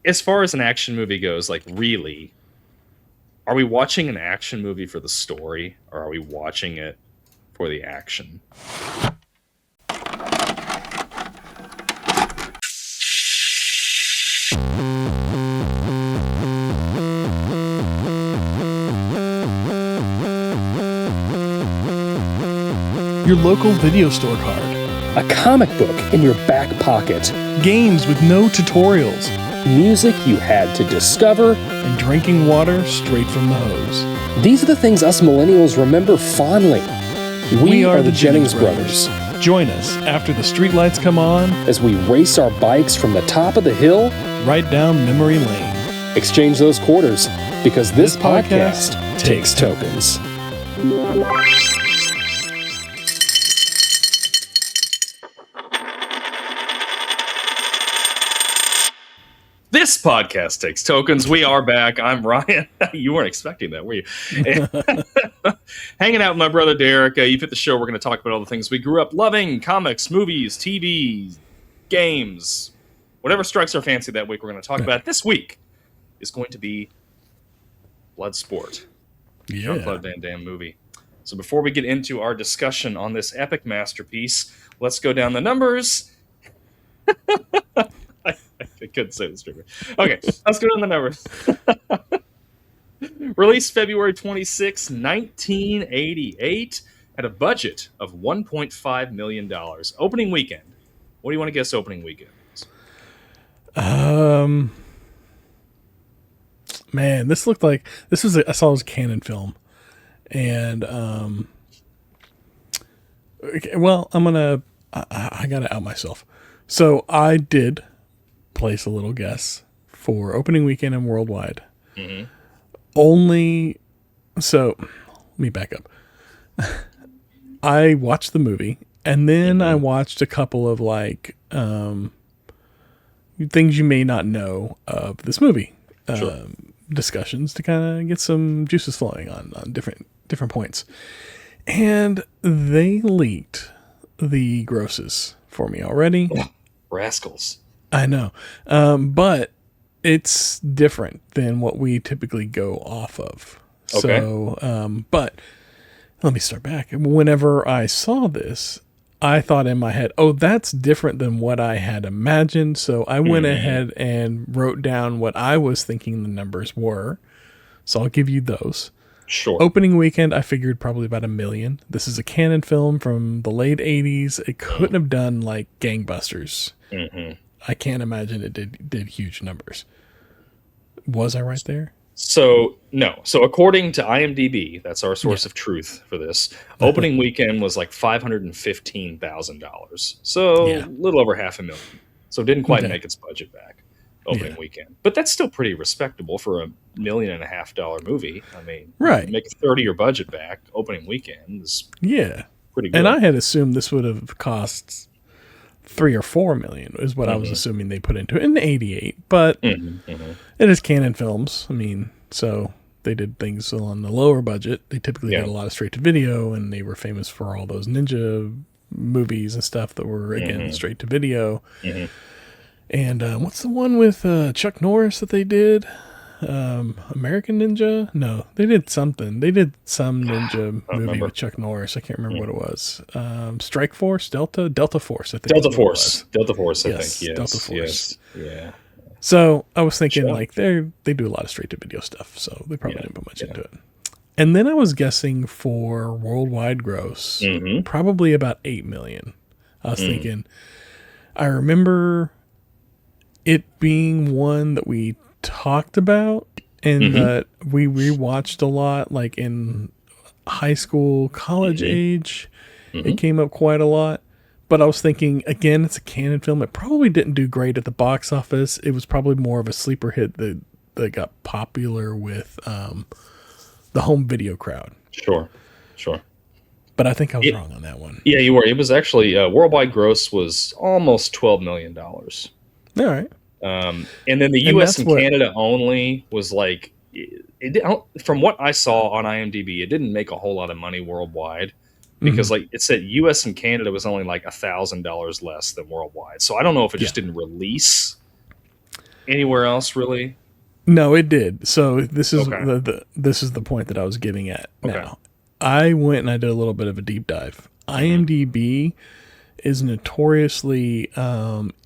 as far as an action movie goes, like really, are we watching an action movie for the story, or are we watching it for the action? Your local video store card. A comic book in your back pocket. Games with no tutorials. Music you had to discover. And drinking water straight from the hose. These are the things us millennials remember fondly. We are the Jennings brothers. Join us after the streetlights come on as we race our bikes from the top of the hill right down memory lane. Exchange those quarters because this podcast takes tokens. This podcast takes tokens. We are back. I'm Ryan. You weren't expecting that, were you? Hanging out with my brother Derek. You've hit the show. We're going to talk about all the things we grew up loving: comics, movies, TV, games, whatever strikes our fancy that week. We're going to talk about this week is going to be Bloodsport, Jean-Claude Van Damme movie. So before we get into our discussion on this epic masterpiece, let's go down the numbers. I couldn't say this straight. Okay, let's go down the numbers. Released February 26, 1988, at a budget of $1.5 million. Opening weekend. What do you want to guess opening weekend is? Man, this looked like this was I saw it was a Canon film, and okay, well, I gotta out myself. So I did place a little guess for opening weekend and worldwide. Mm-hmm. So let me back up. I watched the movie, and then I watched a couple of things you may not know of this movie. Sure. Discussions to kind of get some juices flowing on different points. And they leaked the grosses for me already. Rascals. I know. But it's different than what we typically go off of. Okay. So, but let me start back. Whenever I saw this, I thought in my head, oh, that's different than what I had imagined. So I went ahead and wrote down what I was thinking the numbers were. So I'll give you those. Sure. Opening weekend, I figured probably about $1 million. This is a Canon film from the late 80s. It couldn't have done like gangbusters. Mm-hmm. I can't imagine it did huge numbers. Was I right there? So, no. So, according to IMDb, that's our source of truth for this, opening weekend was like $515,000. So, a little over $500,000. So, it didn't quite make its budget back opening weekend. But that's still pretty respectable for $1.5 million movie. I mean, make a third of your budget back opening weekend is pretty good. And I had assumed this would have cost $3 or $4 million is what I was assuming they put into it in '88, but it is Canon Films. I mean, so they did things on the lower budget. They typically did a lot of straight to video, and they were famous for all those ninja movies and stuff that were again straight to video. And what's the one with Chuck Norris that they did? American Ninja? No, they did something. They did some ninja movie with Chuck Norris. I can't remember what it was. Strike Force? Delta Force, I think. Delta Force, I think. Yes. Delta Force. Yes. Yeah. So I was thinking they do a lot of straight to video stuff, so they probably didn't put much into it. And then I was guessing for worldwide gross, probably about $8 million. I was thinking, I remember it being one that we talked about and that we rewatched a lot, like in high school, college age. It came up quite a lot. But I was thinking, again, it's a Canon film. It probably didn't do great at the box office. It was probably more of a sleeper hit that got popular with the home video crowd. Sure. But I think I was wrong on that one. Yeah, you were. It was actually worldwide gross was almost $12 million. All right. And then the U.S. and Canada only was like, from what I saw on IMDb, it didn't make a whole lot of money worldwide because like it said U.S. and Canada was only like $1,000 less than worldwide. So I don't know if it just didn't release Anywhere else, really? No, it did. So this is Okay. this is the point that I was getting at. Okay. Now, I went and I did a little bit of a deep dive. IMDb is notoriously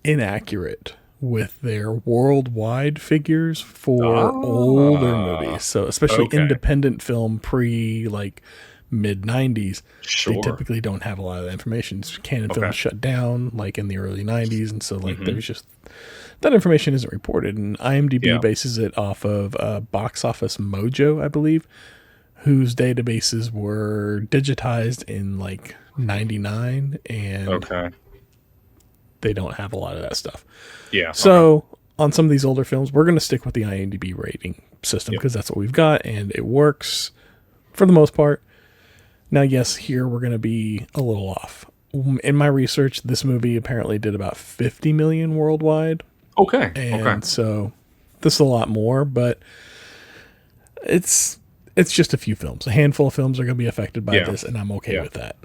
inaccurate with their worldwide figures for older movies. So especially independent film pre like mid 90s, Sure. they typically don't have a lot of that information. Canon Film shut down like in the early 90s, and so like there's just that information isn't reported. And IMDb bases it off of Box Office Mojo, I believe, whose databases were digitized in like 99, and they don't have a lot of that stuff. Yeah. So on some of these older films, we're going to stick with the IMDb rating system because that's what we've got, and it works for the most part. Now, yes, here we're going to be a little off. In my research, this movie apparently did about 50 million worldwide. Okay. And so this is a lot more, but it's just a few films. A handful of films are going to be affected by this, and I'm okay with that.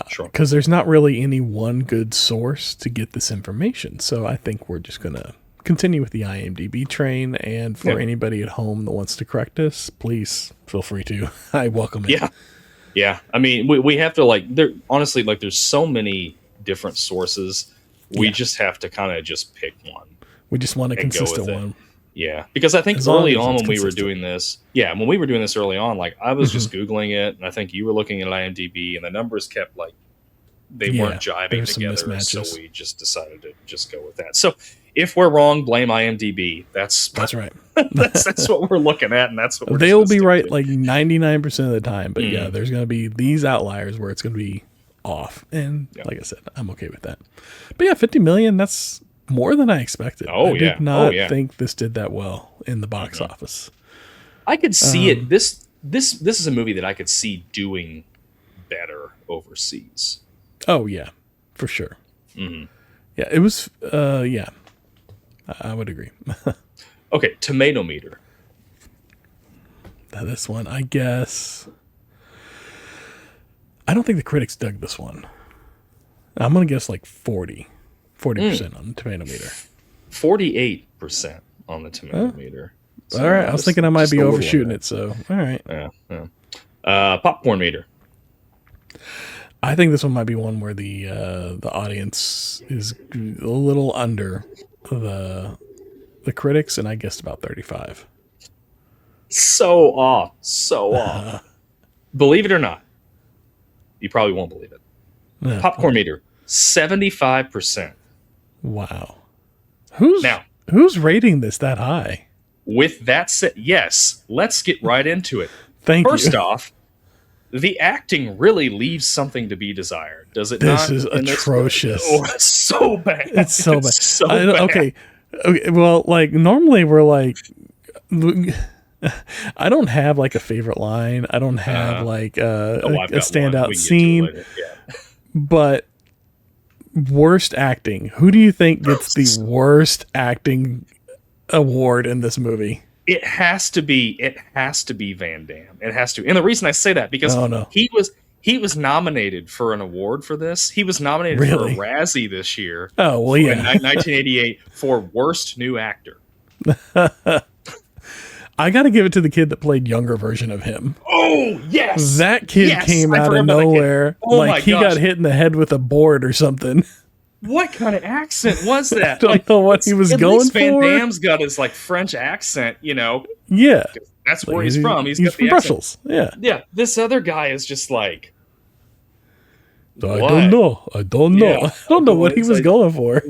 Sure. Because there's not really any one good source to get this information. So I think we're just going to continue with the IMDb train. And for anybody at home that wants to correct us, please feel free to. I welcome it. Yeah. Yeah. I mean, we have to like, there honestly, like there's so many different sources. We just have to kind of just pick one. We just want a consistent one. Yeah, because I think early on when we were doing this, early on, like I was just Googling it, and I think you were looking at IMDb, and the numbers kept like they weren't jiving together, so we just decided to just go with that. So if we're wrong, blame IMDb. That's right. that's what we're looking at, and that's what they'll be right like 99% of the time. But yeah, there's going to be these outliers where it's going to be off, and like I said, I'm okay with that. But yeah, 50 million. That's more than I expected. I did not think this did that well in the box office. I could see it. This is a movie that I could see doing better overseas. Oh yeah, for sure. Yeah, it was. Yeah, I would agree. Okay, tomato meter. Now this one, I guess. I don't think the critics dug this one. I'm gonna guess like 40% on the tomato meter. 48% on the tomato meter. So all right, I was thinking I might be overshooting it. So all right. Yeah. Popcorn meter. I think this one might be one where the audience is a little under the critics, and I guessed about 35. So off. Believe it or not, you probably won't believe it. Popcorn meter, 75%. Wow. Who's rating this that high? With that said, yes, let's get right into it. First off, the acting really leaves something to be desired, does it not? This is atrocious. It's so bad. It's so bad. Okay, well, like normally we're like, I don't have like a favorite line. I don't have like a standout scene. But worst acting. Who do you think gets the worst acting award in this movie? It has to be Van Damme. It has to. And the reason I say that because he was nominated for an award for this. He was nominated for a Razzie this year. Oh, well, yeah. In 1988 for worst new actor. I got to give it to the kid that played younger version of him. Oh, yes. That kid came out of nowhere. Oh, like he got hit in the head with a board or something. What kind of accent was that? I don't know what he was going for. Van Damme's got his like French accent, you know. Yeah. That's where he's from. He's got from Brussels. Yeah. Yeah. This other guy is just like, I don't know. Yeah, I don't know what he was going for.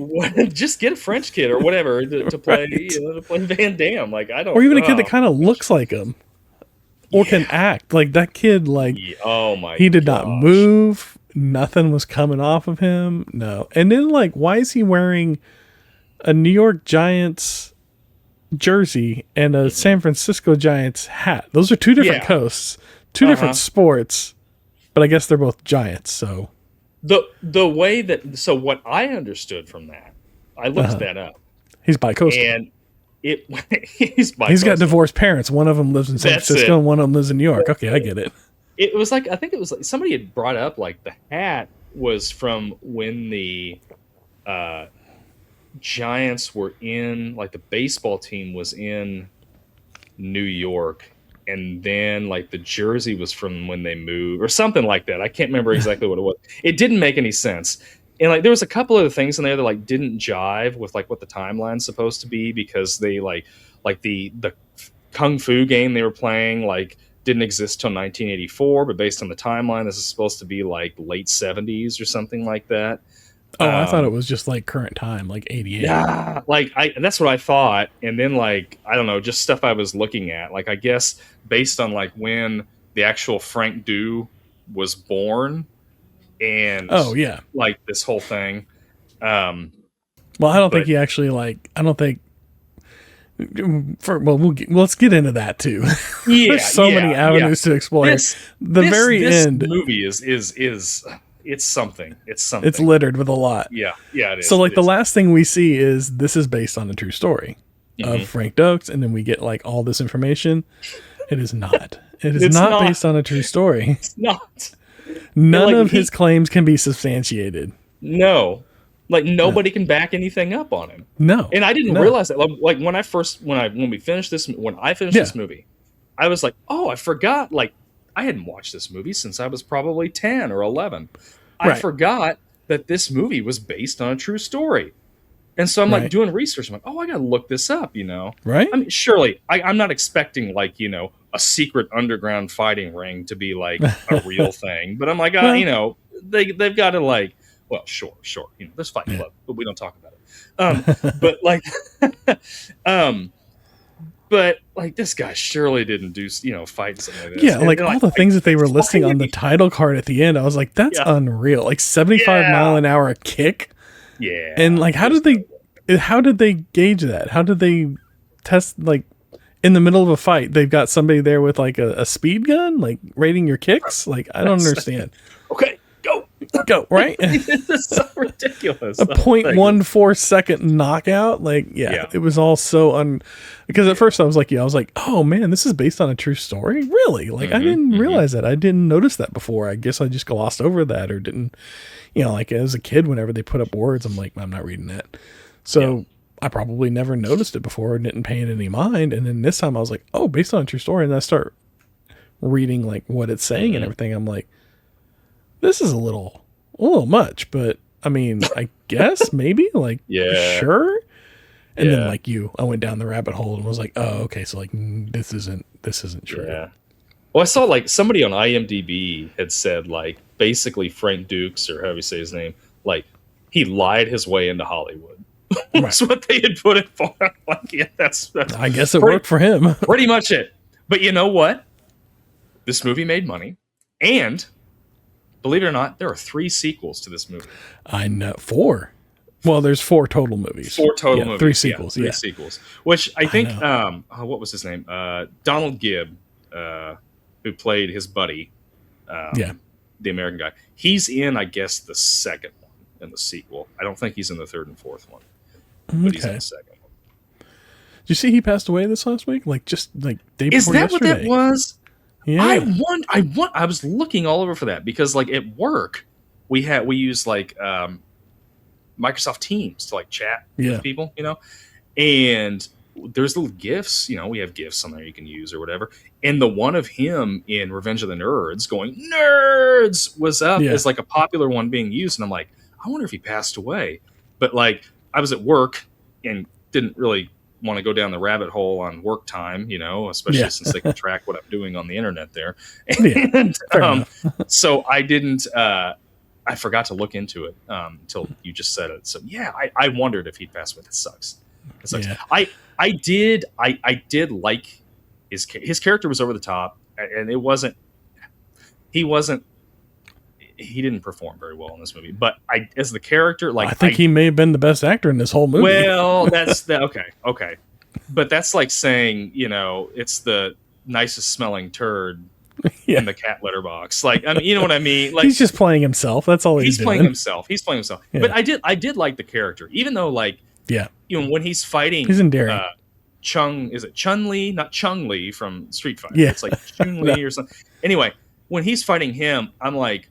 Just get a French kid or whatever to play, to play Van Damme. Like I don't, or even a kid that kind of looks like him, or can act like that kid. Like, he did not move. Nothing was coming off of him. No, and then like, why is he wearing a New York Giants jersey and a San Francisco Giants hat? Those are two different coasts, two different sports. But I guess they're both Giants, so the way that what I understood from that, I looked that up. He's bicoastal, and he's bicoastal. He's got divorced parents. One of them lives in San Francisco, and one of them lives in New York. Okay, I get it. It was like I think it was like somebody had brought up like the hat was from when the Giants were in, like, the baseball team was in New York, and then like the jersey was from when they moved or something like that. I can't remember exactly what it was. It didn't make any sense. And like there was a couple of things in there that like didn't jive with like what the timeline's supposed to be, because they like the kung fu game they were playing like didn't exist till 1984, but based on the timeline this is supposed to be like late 70s or something like that. Oh, I thought it was just like current time, like 88. Yeah, like that's what I thought. And then like, I don't know, just stuff I was looking at. Like, I guess based on like when the actual Frank Dux was born and like this whole thing. Well, I don't think he actually like, I don't think let's get into that too. Yeah, There's so many avenues to explore. This end movie is it's something. It's something. It's littered with a lot. Yeah, it is. So like the last thing we see is this is based on a true story of Frank Dux, and then we get like all this information. It is not. It is not based on a true story. It's not. None of his claims can be substantiated. No. Like nobody can back anything up on him. No. And I didn't realize that. Like when I finished this movie, I was like, oh, I forgot. Like I hadn't watched this movie since I was probably 10 or 11. I forgot that this movie was based on a true story. And so I'm like doing research. I'm like, oh, I got to look this up, you know? Right. I mean, surely I'm not expecting like, you know, a secret underground fighting ring to be like a real thing. But I'm like, you know, they've got to like, well, sure. You know, there's Fight Club, but we don't talk about it. But like, but like this guy surely didn't do, you know, fight something like this. Yeah, like all the things that they were listing on the title card at the end, I was like, that's unreal. Like 75 mile an hour kick. Yeah. And like, how did they gauge that? How did they test, like in the middle of a fight, they've got somebody there with like a speed gun, like rating your kicks? Like, I don't understand. Okay. Go, right? It's so ridiculous. A 0.14 second knockout. Like, it was all so because at first I was like, oh man, this is based on a true story? Really? Like, I didn't realize that. I didn't notice that before. I guess I just glossed over that or didn't, you know, like as a kid, whenever they put up words, I'm like, I'm not reading that. So I probably never noticed it before and didn't pay it any mind. And then this time I was like, oh, based on a true story. And I start reading like what it's saying and everything. I'm like, this is a little much, but I mean, I guess maybe like, sure. And then like I went down the rabbit hole and was like, oh, okay. So like, this isn't true. Yeah. Well, I saw like somebody on IMDb had said like, basically Frank Dux, or however you say his name, like he lied his way into Hollywood. That's what they had put it for. Like, that's I guess it worked for him. Pretty much it. But you know what? This movie made money, and believe it or not, there are 3 sequels to this movie. I know. 4. Well, there's 4 total movies. 4 total movies. 3 sequels. 3 sequels. Which I think, what was his name? Donald Gibb, who played his buddy, the American guy. He's in, I guess, the second one in the sequel. I don't think he's in the third and fourth one. But he's in the second one. Did you see he passed away this last week? Like, just like day before yesterday. Is that what that was? Yeah. I was looking all over for that because like at work we use like Microsoft Teams to like chat with people, you know, and there's little GIFs, you know, we have GIFs on there you can use or whatever. And the one of him in Revenge of the Nerds going nerds was up as like a popular one being used. And I'm like, I wonder if he passed away. But like I was at work and didn't really want to go down the rabbit hole on work time, you know, especially since they can track what I'm doing on the internet there. And so I didn't, I forgot to look into it until you just said it. So I wondered if he'd passed away. It sucks. Yeah. I did like his character was over the top, and he didn't perform very well in this movie. But as the character, like I think he may have been the best actor in this whole movie. Well, that's okay. But that's like saying, you know, it's the nicest smelling turd in the cat litter box. Like, I mean, you know what I mean? Like he's just playing himself. That's all he's doing. Playing himself. He's playing himself. Yeah. But I did like the character, even though like you know, when he's fighting, he's endearing. Chun-Li? Not Chung-Li from Street Fighter. Yeah. It's like Chun-Li or something. Anyway, when he's fighting him, I'm like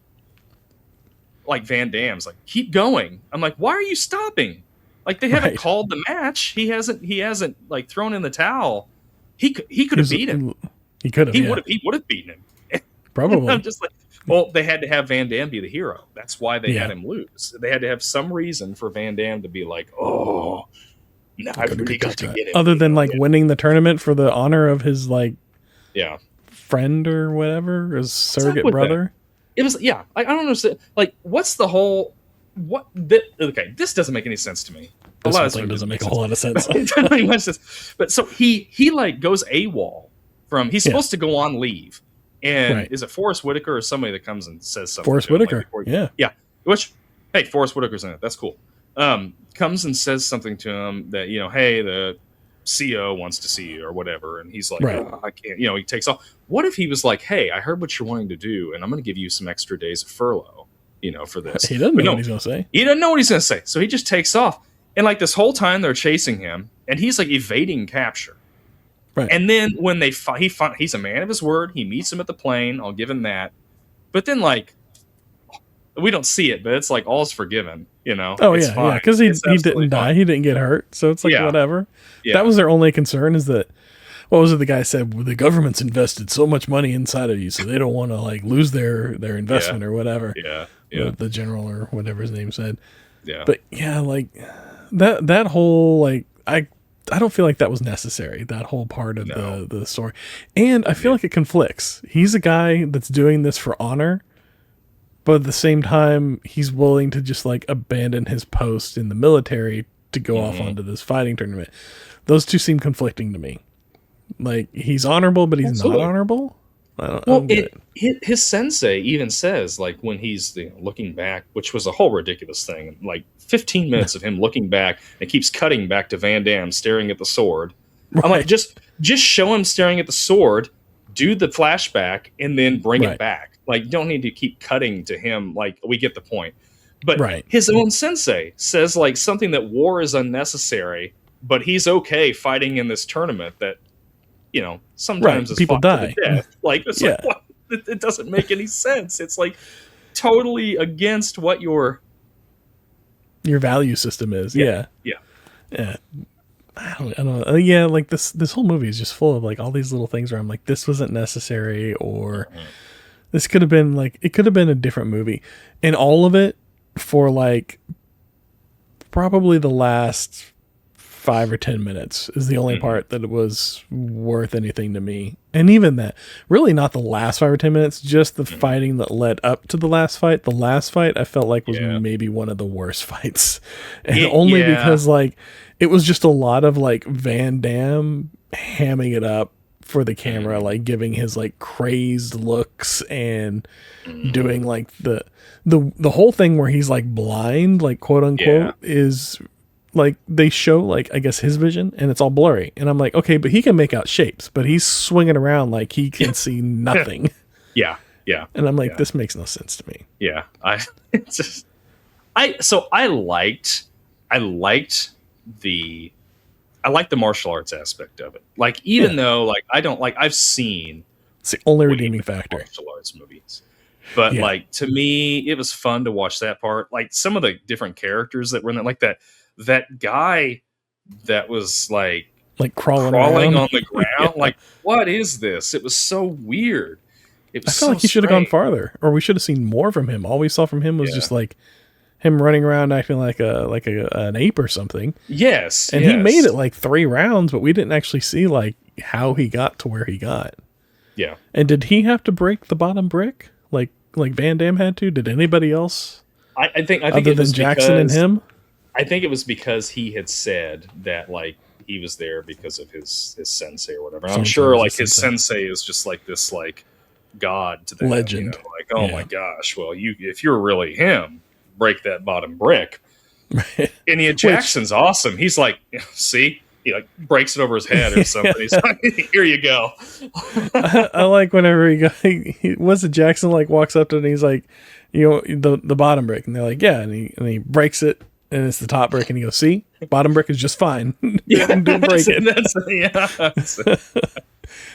Van Damme's like, keep going. I'm like, why are you stopping? Like they haven't called the match. He hasn't like thrown in the towel. He could have beat him. He could have. He would have beaten him. Probably. I'm just like, well, they had to have Van Damme be the hero. That's why they had him lose. They had to have some reason for Van Damme to be like, oh, no, I've really got to get him. Other than like winning the tournament for the honor of his like friend or whatever, his surrogate brother. It was I don't understand. Like, what's the whole okay, this doesn't make any sense to me. This whole thing doesn't make a whole lot of sense. It doesn't make much sense. But so he like goes AWOL from he's supposed to go on leave. And is it Forrest Whitaker or somebody that comes and says something? Forrest Whitaker. Like, yeah. Which, hey, Forrest Whitaker's in it. That's cool. Comes and says something to him that, hey, the CO wants to see you or whatever. And he's like, oh, I can't, he takes off. What if he was like, hey, I heard what you're wanting to do, and I'm going to give you some extra days of furlough, for this. He doesn't know what he's going to say. He doesn't know what he's going to say. So he just takes off. And like this whole time they're chasing him, and he's like evading capture. Right. And then when they he's a man of his word. He meets him at the plane. I'll give him that. But then, like, we don't see it, but it's like all's forgiven, Oh, it's yeah, because he didn't die. Fine. He didn't get hurt. So it's like, whatever. Yeah. That was their only concern is that, what was it the guy said? Well, the government's invested so much money inside of you, so they don't want to, like, lose their investment or whatever. Yeah. The general or whatever his name said. Yeah. But, yeah, like, that whole, like, I don't feel like that was necessary, that whole part of the story. And I feel like it conflicts. He's a guy that's doing this for honor, but at the same time, he's willing to just like abandon his post in the military to go off onto this fighting tournament. Those two seem conflicting to me. Like, he's honorable, but he's not honorable. I don't get it. His sensei even says, like, when he's looking back, which was a whole ridiculous thing, like 15 minutes of him looking back, and keeps cutting back to Van Damme staring at the sword. Right. I'm like, just show him staring at the sword, do the flashback, and then bring it back. Like, you don't need to keep cutting to him. Like, we get the point. But his own sensei says, like, something that war is unnecessary, but he's okay fighting in this tournament that, sometimes people die. Like, it's like, what? It doesn't make any sense. It's like totally against what your value system is. Yeah. I don't know. Yeah, like this whole movie is just full of like all these little things where I'm like, this wasn't necessary, or this could have been like, it could have been a different movie, and all of it for like probably the last 5 or 10 minutes is the only part that it was worth anything to me. And even that, really not the last 5 or 10 minutes, just the fighting that led up to the last fight. The last fight I felt like was maybe one of the worst fights. And only because like it was just a lot of like Van Damme hamming it up for the camera, like giving his like crazed looks and doing like the whole thing where he's like blind, like quote unquote, is like they show like I guess his vision and it's all blurry, and I'm like, okay, but he can make out shapes, but he's swinging around like he can see nothing. Yeah. And I'm like, this makes no sense to me. Yeah, I liked the martial arts aspect of it. Like, even though like I don't like, I've seen it's the only redeeming factor martial arts movies, but like to me it was fun to watch that part. Like some of the different characters that were in it, like that guy that was like crawling on the ground. Like, what is this? It was so weird. It was I felt like he should have gone farther, or we should have seen more from him. All we saw from him was just like him running around acting like an ape or something. Yes. And he made it like 3 rounds, but we didn't actually see like how he got to where he got. Yeah. And did he have to break the bottom brick like Van Damme had to? Did anybody else? I think other than Jackson and him? I think it was because he had said that like he was there because of his sensei or whatever. I'm sure like his sensei is just like this like god to them, legend. Like, oh my gosh, well, if you're really him, break that bottom brick. And Jackson's awesome. He's like, see, he like breaks it over his head or something. He's like, here you go. I like whenever he was it Jackson like walks up to it and he's like, the bottom brick, and they're like, yeah, and he breaks it. And it's the top brick, and he goes, see, bottom brick is just fine. Don't break it.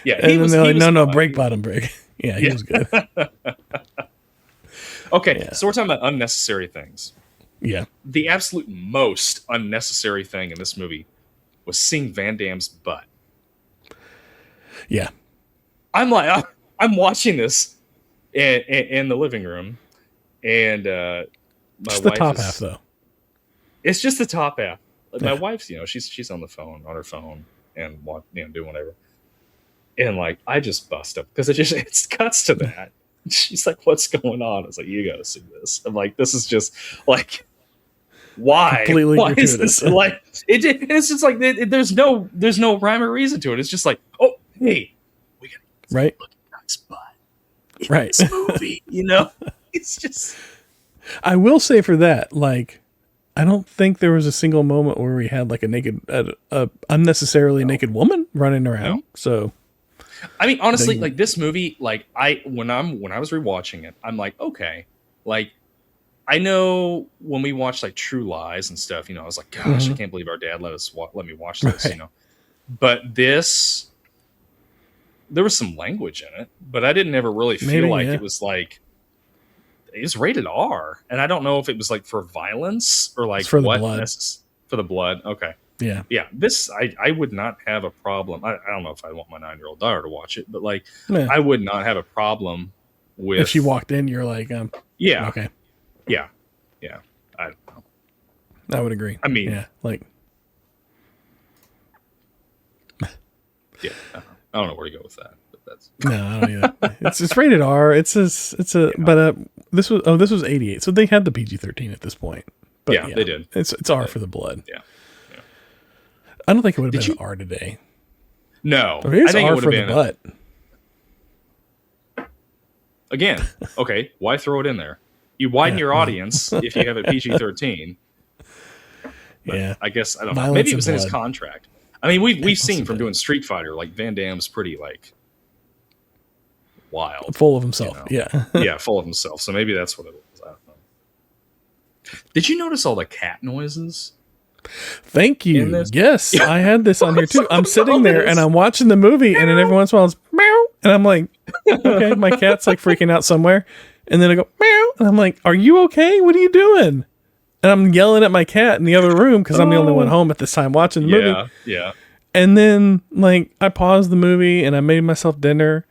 Yeah. And then they're like, no, break bottom brick. Yeah, he was good. Okay, so we're talking about unnecessary things. Yeah. The absolute most unnecessary thing in this movie was seeing Van Damme's butt. Yeah. I'm watching this in the living room, and my just wife the top half though. It's just the top half. My wife's, she's on her phone and doing whatever. And like, I just bust up because it cuts to that. She's like, "What's going on?" I was like, "You got to see this." I'm like, "This is just like, why? Completely why gratuitous. is this like?" It's just like there's no rhyme or reason to it. It's just like, "Oh, hey, we got to right look at Duck's butt in right this movie." It's just. I will say for that, like, I don't think there was a single moment where we had like a naked, unnecessarily naked woman running around. No. So. I mean, honestly, like this movie, like when I was rewatching it, I'm like, okay, like I know when we watched like True Lies and stuff, I was like, gosh, I can't believe our dad let me watch this, right. But this, there was some language in it, but I didn't ever really feel it was like it was rated R, and I don't know if it was like for violence or like for the blood. For the blood, okay. Yeah. This I would not have a problem. I don't know if I want my 9-year-old daughter to watch it, but like I would not have a problem with if she walked in. You're like, yeah, okay, yeah. I don't know. I would agree. I mean, yeah, like, yeah. I don't know where to go with that. But that's no, I don't either. It's rated R. But this was 88, so they had the PG-13 at this point. But yeah, they did. It's R for the blood. Yeah. I don't think it would have been R today. No, I think it R would for have the been butt. Again, okay, why throw it in there? You widen your audience if you have a PG-13. Yeah, I guess I don't know. Violence Maybe it was in blood. his contract. I mean, we've seen from doing Street Fighter, like Van Damme's pretty like wild, full of himself. Yeah, yeah, full of himself. So maybe that's what it was. I don't know. Did you notice all the cat noises? Thank you. Yes, I had this on here too. I'm sitting there and I'm watching the movie, and then every once in a while it's meow, and I'm like, okay, my cat's like freaking out somewhere, and then I go meow, and I'm like, are you okay? What are you doing? And I'm yelling at my cat in the other room because I'm the only one home at this time watching the movie. Yeah. And then like I paused the movie and I made myself dinner,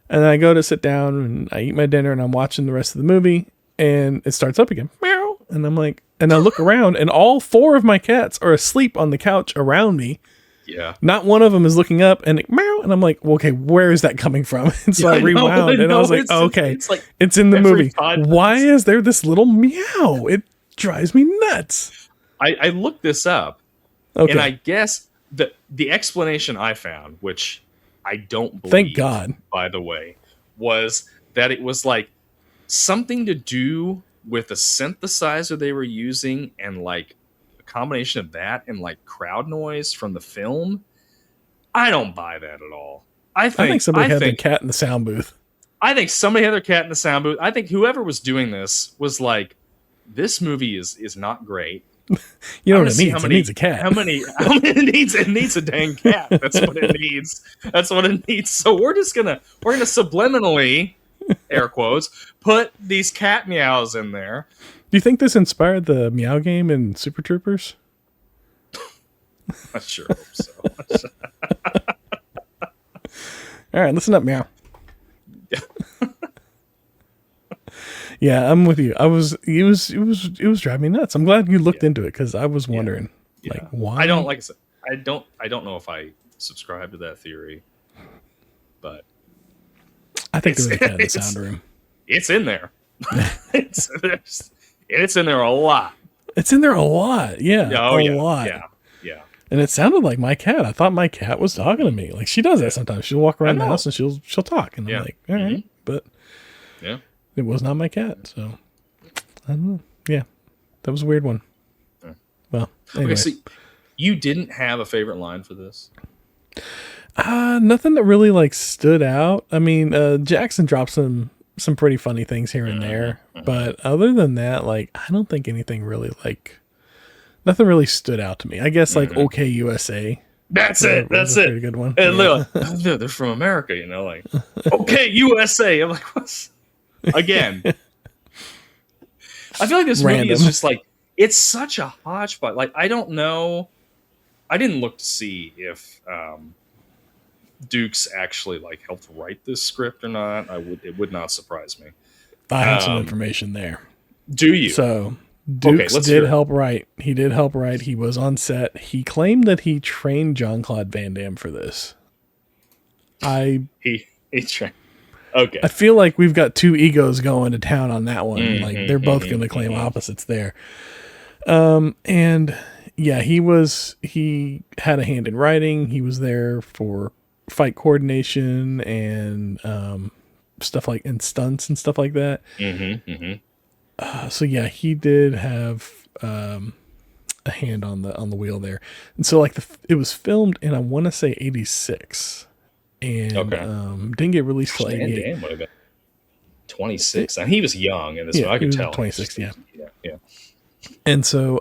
and then I go to sit down and I eat my dinner and I'm watching the rest of the movie, and it starts up again, meow, and I'm like. And I look around, and all 4 of my cats are asleep on the couch around me. Yeah. Not one of them is looking up, and meow. And I'm like, well, okay, where is that coming from? And so I rewound, and I was like, okay, it's in the movie. Why is there this little meow? It drives me nuts. I looked this up, and I guess the explanation I found, which I don't believe, thank God, by the way, was that it was like something to do with the synthesizer they were using, and like a combination of that and like crowd noise from the film. I don't buy that at all. I think somebody had their cat in the sound booth. I think somebody had their cat in the sound booth. I think whoever was doing this was like, this movie is not great. You know what it needs? It needs a cat. How many it needs a dang cat. That's what it needs. That's what it needs. So we're gonna subliminally, air quotes, put these cat meows in there. Do you think this inspired the meow game in Super Troopers? I sure hope so. All right, listen up, meow. Yeah, I'm with you. It was driving me nuts. I'm glad you looked into it because I was wondering, like, why? I don't I don't know if I subscribe to that theory, but I think there was a cat in the sound room. It's in there. it's in there a lot. It's in there a lot. Yeah. A lot. Yeah. And it sounded like my cat. I thought my cat was talking to me. Like she does that sometimes. She'll walk around the house and she'll talk. And I'm like, all right. But it was not my cat. So I don't know. Yeah. That was a weird one. Well, anyway. Okay, so you didn't have a favorite line for this? Nothing that really like stood out. I mean, Jackson dropped some pretty funny things here and there, but other than that, like I don't think anything really nothing really stood out to me. I guess like OK USA. That's it. That's it. Pretty good one. And they're from America, like OK USA. I'm like, what? Again. I feel like this movie is just like it's such a hodgepodge. Like, I don't know. I didn't look to see if Dukes actually like helped write this script or not. It would not surprise me. I have some information there. Do you? So Dukes did help write. He did help write. He was on set. He claimed that he trained Jean-Claude Van Damme for this. He trained. Okay. I feel like we've got two egos going to town on that one. Like they're both going to claim opposites there. And yeah, he had a hand in writing. He was there for fight coordination and stuff like and stunts and stuff like that. So yeah, he did have a hand on the wheel there. And so like it was filmed in I want to say 86. And didn't get released till 88. Van Damme would have been 26. And he was young in this one. I could tell. 26, yeah. And so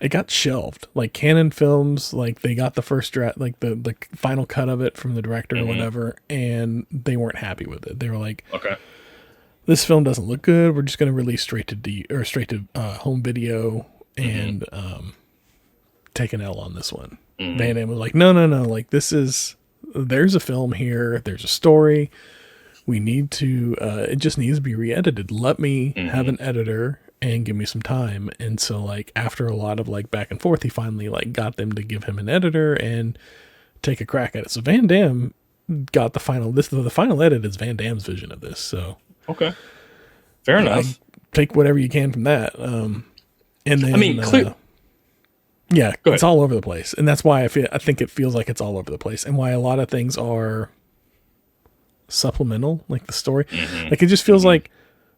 it got shelved. Like Canon Films, like they got the first draft, like the final cut of it from the director or whatever, and they weren't happy with it. They were like, okay, this film doesn't look good. We're just going to release straight to home video and take an L on this one. Van Damme was like, no. Like there's a film here. There's a story. We need to, it just needs to be re-edited. Let me have an editor and give me some time. And so like after a lot of like back and forth, he finally like got them to give him an editor and take a crack at it. So Van Damme got the final edit is Van Damme's vision of this. So, okay, fair enough. Take whatever you can from that. And then, I mean, yeah, it's all over the place. And that's why I think it feels like it's all over the place and why a lot of things are supplemental, like the story. Like it just feels like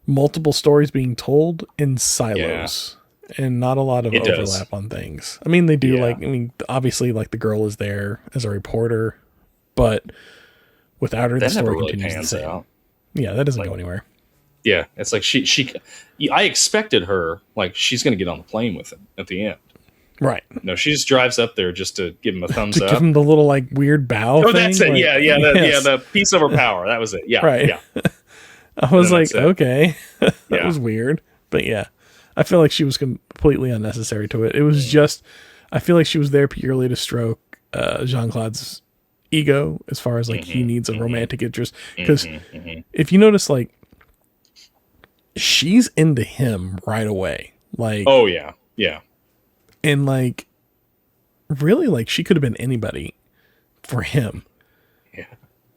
multiple stories being told in silos and not a lot of overlap on things. I mean, they do obviously like the girl is there as a reporter, but without her, the story continues the same. Out. Yeah, that doesn't go anywhere. Yeah, it's like I expected her, like she's going to get on the plane with him at the end. Right. No, she just drives up there just to give him a thumbs up. Give him the little like weird bow. Oh, that's it. Like, the piece of her power. That was it. Yeah. Right. Yeah. I was like, okay, that was weird. But yeah, I feel like she was completely unnecessary to it. It was just, I feel like she was there purely to stroke Jean-Claude's ego as far as like he needs a romantic interest. Because if you notice, like, she's into him right away. Like, oh yeah. Yeah. And like, really, like she could have been anybody for him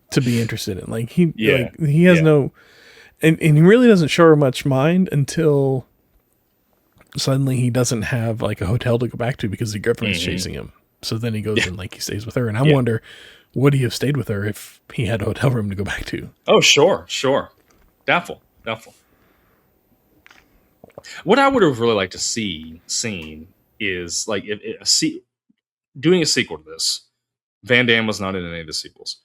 to be interested in. Like he has no, and he really doesn't show her much mind until suddenly he doesn't have like a hotel to go back to because the girlfriend's chasing him. So then he goes and like he stays with her. And I wonder, would he have stayed with her if he had a hotel room to go back to? Oh, sure. Doubtful. What I would have really liked to seen is like doing a sequel to this. Van Damme was not in any of the sequels.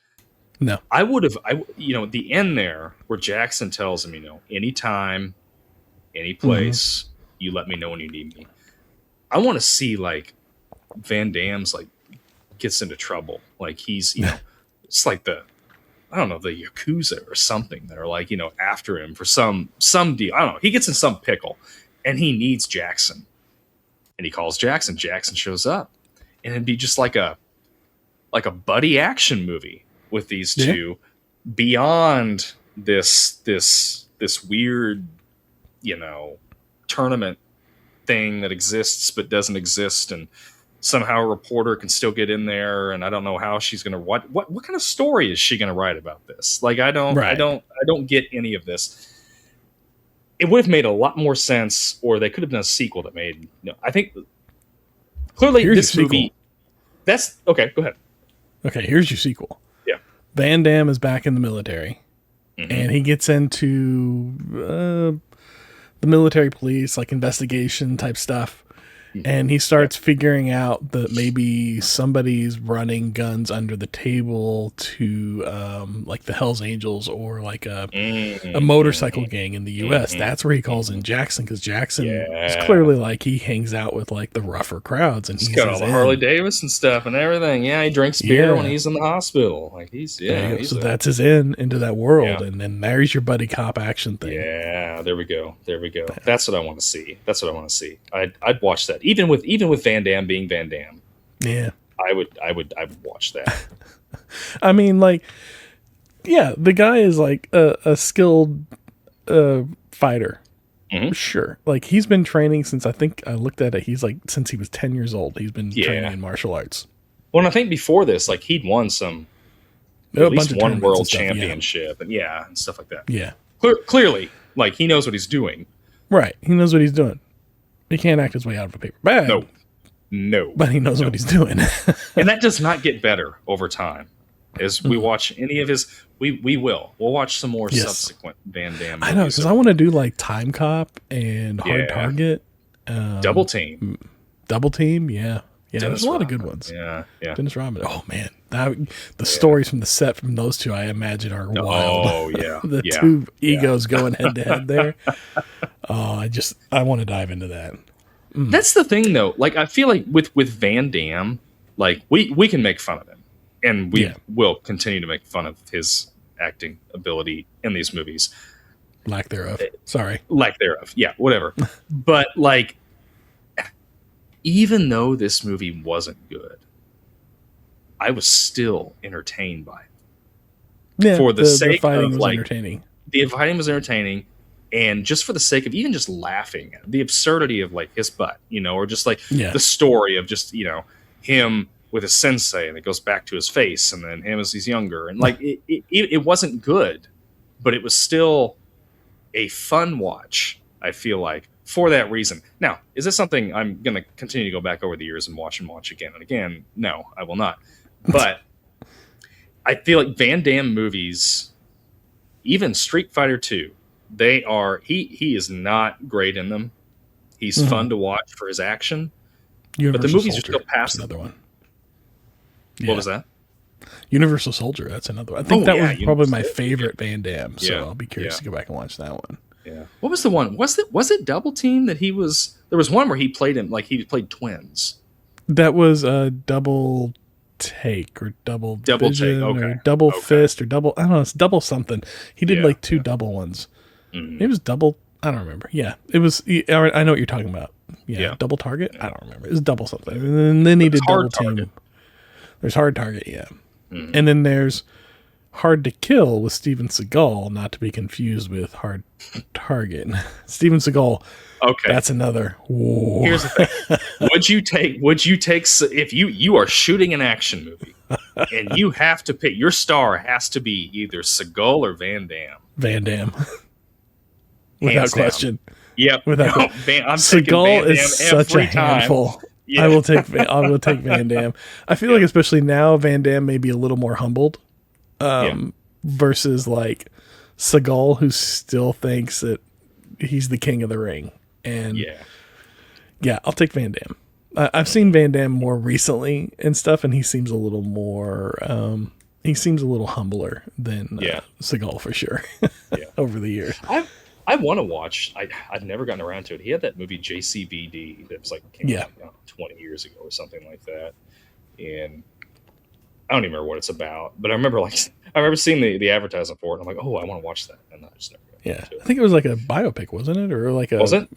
No, I would have. The end there where Jackson tells him, anytime, any place, you let me know when you need me. I want to see like Van Damme's like gets into trouble. Like he's, it's like the Yakuza or something that are like, after him for some deal. I don't know. He gets in some pickle and he needs Jackson. And he calls Jackson. Jackson shows up. And it'd be just like a buddy action movie with these two beyond this weird, tournament thing that exists but doesn't exist, and somehow a reporter can still get in there, and I don't know how she's gonna what kind of story is she gonna write about this? Like I don't get any of this. It would have made a lot more sense, or they could have done a sequel that made I think clearly this movie that's okay, go ahead. Okay, here's your sequel. Yeah. Van Damme is back in the military and he gets into the military police, like investigation type stuff. And he starts figuring out that maybe somebody's running guns under the table to like the Hells Angels or like a motorcycle gang in the U.S. That's where he calls in Jackson, because Jackson is clearly like he hangs out with like the rougher crowds, and he's got all the Harley Davidson stuff and everything. Yeah, he drinks beer when he's in the hospital. Like so that's his in into that world, and then there's your buddy cop action thing. Yeah, there we go. That's what I want to see. I'd watch that. Even with Van Damme being Van Damme. Yeah. I would watch that. I mean, like, yeah, the guy is like a skilled fighter. Mm-hmm. Sure. Like, he's been training since, I think I looked at it, he's like, since he was 10 years old, he's been training in martial arts. Well, and I think before this, like, he'd won at least one world championship and stuff like that. Yeah. Clearly, like, he knows what he's doing. Right. He knows what he's doing. He can't act his way out of a paper bag. No. But he knows what he's doing. And that does not get better over time. As we watch any of his, we'll watch some more subsequent Van Damme movies. I know, because I want to do like Time Cop and Hard Target. Double Team, yeah. There's a lot of good ones. Yeah. Dennis Rodman. Oh man, the stories from the set from those two, I imagine, are wild. Oh yeah, the two egos going head to head there. Oh, I want to dive into that. That's the thing, though. Like, I feel like with Van Damme, like we can make fun of him, and we will continue to make fun of his acting ability in these movies. Lack thereof. Sorry. Lack thereof. Yeah, whatever. But like, even though this movie wasn't good, I was still entertained by it. Yeah, for the sake fighting of was like entertaining. The fighting was entertaining. And just for the sake of even just laughing at the absurdity of like his butt, or just like the story of just, him with his sensei, and it goes back to his face, and then him as he's younger. And like, it wasn't good, but it was still a fun watch, I feel like, for that reason. Now, is this something I'm going to continue to go back over the years and watch again and again? No, I will not. But I feel like Van Damme movies, even Street Fighter 2, they are he is not great in them. He's fun to watch for his action, but the movies are still passing. Another one. What was that? Universal Soldier. That's another one. I think that was probably my favorite Van Damme. So I'll be curious to go back and watch that one. Yeah. What was the one? Was it Double Team that he was? There was one where he played him like he played twins. That was a double take or double vision, take. Okay. Or double fist or double. I don't know. It's double something. He did like two double ones. It was double. I don't remember. Yeah, it was. I know what you're talking about. Yeah. Double target. I don't remember. It was double something. And then he did double team. There's hard target. Yeah, and then there's hard to kill with Steven Seagal, not to be confused with hard target. Steven Seagal. Okay, that's another. Whoa. Here's the thing. Would you take if you are shooting an action movie and you have to pick, your star has to be either Seagal or Van Damme. Van Damme. Without question. Yep. Without Seagal is such a handful. Yeah. I will take Van Damme. I feel like especially now Van Damme may be a little more humbled versus like Seagal, who still thinks that he's the king of the ring. And I'll take Van Damme. I've seen Van Damme more recently and stuff, and he seems a little more he seems a little humbler than Seagal for sure over the years. I want to watch. I've never gotten around to it. He had that movie JCVD that was like came out, 20 years ago or something like that, and I don't even remember what it's about. But I remember seeing the advertisement for it. And I'm like, oh, I want to watch that, and I just never got into it. I think it was like a biopic, wasn't it, or like was it?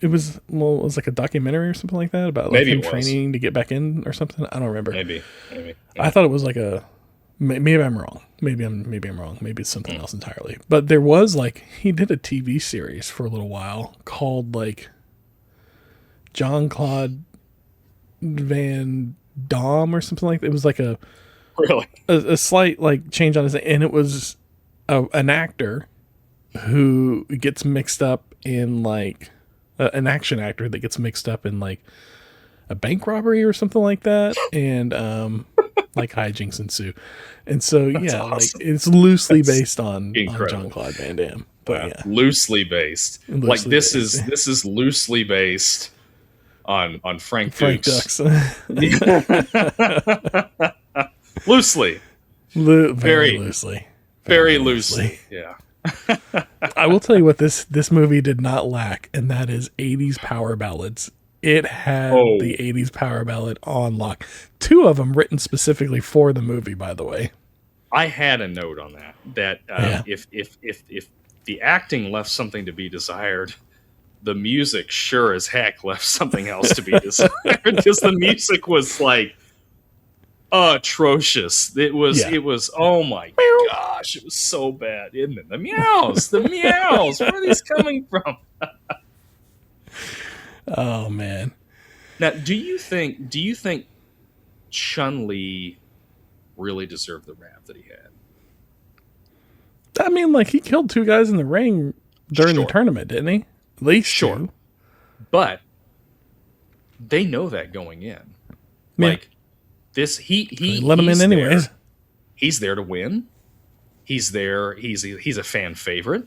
It was like a documentary or something like that about like him training to get back in or something. I don't remember. Maybe. I thought it was like a. Maybe I'm wrong. Maybe I'm wrong. Maybe it's something else entirely. But there was he did a TV series for a little while called like Jean-Claude Van Damme or something like that. It was like a slight like change on his name, and it was an actor who gets mixed up in like an action actor that gets mixed up in like a bank robbery or something like that, and like hijinks ensue. And so awesome. Like it's loosely based on Jean-Claude Van Damme. But loosely based. This is loosely based on Frank Dux. Loosely. Very loosely. Very loosely. Yeah. I will tell you what this movie did not lack, and that is 80s power ballads. It had the 80s power ballad on lock. 2 of them written specifically for the movie, by the way. I had a note on that if the acting left something to be desired, the music sure as heck left something else to be desired, because the music was like atrocious. It was oh my gosh, it was so bad, isn't it? The meows, where are these coming from? Oh man. Now, do you think Chun-Li really deserved the rap that he had? I mean, like, he killed 2 guys in the ring during the tournament, didn't he? At least 2. But they know that going in. Yeah. Like this, he let him in anyways. He's there to win. He's there. He's a fan favorite,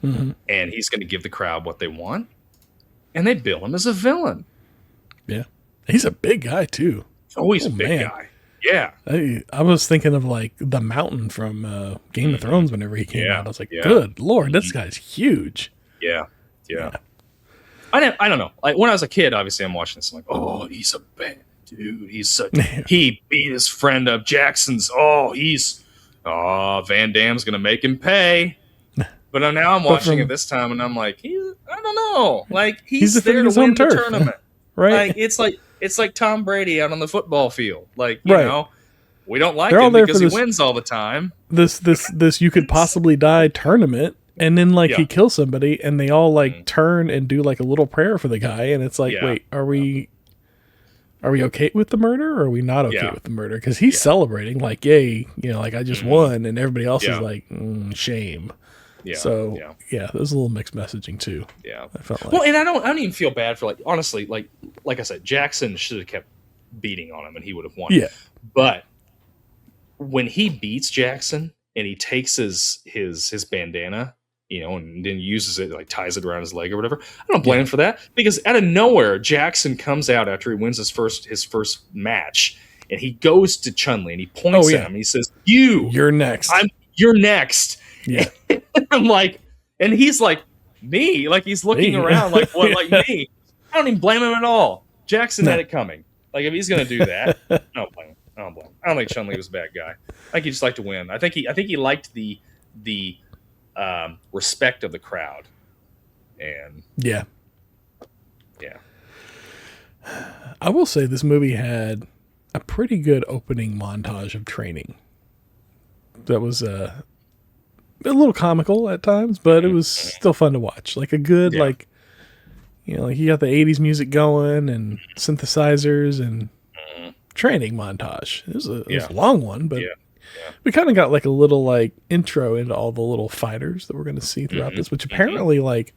and he's going to give the crowd what they want. And they bill him as a villain. Yeah, he's a big guy too. Oh, he's a big guy. Yeah, I was thinking of like the Mountain from Game of Thrones whenever he came out. I was like, good Lord, this guy's huge. Yeah. I don't know. Like when I was a kid, obviously I'm watching this. I'm like, oh, he's a bad dude. He beat his friend up. Jackson's. Van Damme's gonna make him pay. But now I'm watching it this time, and I'm like, I don't know. Like he's there to win the tournament, right? Like it's like Tom Brady out on the football field. Like you know, we don't like him because he wins all the time. This you could possibly die tournament, and then like he kills somebody, and they all like turn and do like a little prayer for the guy, and it's like, wait, are we okay with the murder, or are we not okay with the murder? Because he's celebrating like, yay, like I just won, and everybody else is like, shame. Yeah. So there's a little mixed messaging too. Yeah, I felt like. Well, and I don't even feel bad for honestly, like I said, Jackson should have kept beating on him, and he would have won. Yeah, but when he beats Jackson and he takes his bandana, and then uses it, like ties it around his leg or whatever, I don't blame him for that, because out of nowhere, Jackson comes out after he wins his first match, and he goes to Chun-Li and he points at him. And he says, "You're next. You're next." Yeah. I'm like, and he's like, me? Like he's looking around like, what, like me? I don't even blame him at all. Jackson had it coming. Like if he's gonna do that, I don't blame him. I don't think Chun-Li was a bad guy. I think he just liked to win. I think he liked the respect of the crowd. And yeah. I will say this movie had a pretty good opening montage of training. That was a little comical at times, but it was still fun to watch. Like a good, like you got the 80s music going and synthesizers and training montage. It was a long one, but we kind of got like a little like intro into all the little fighters that we're going to see throughout this, which apparently like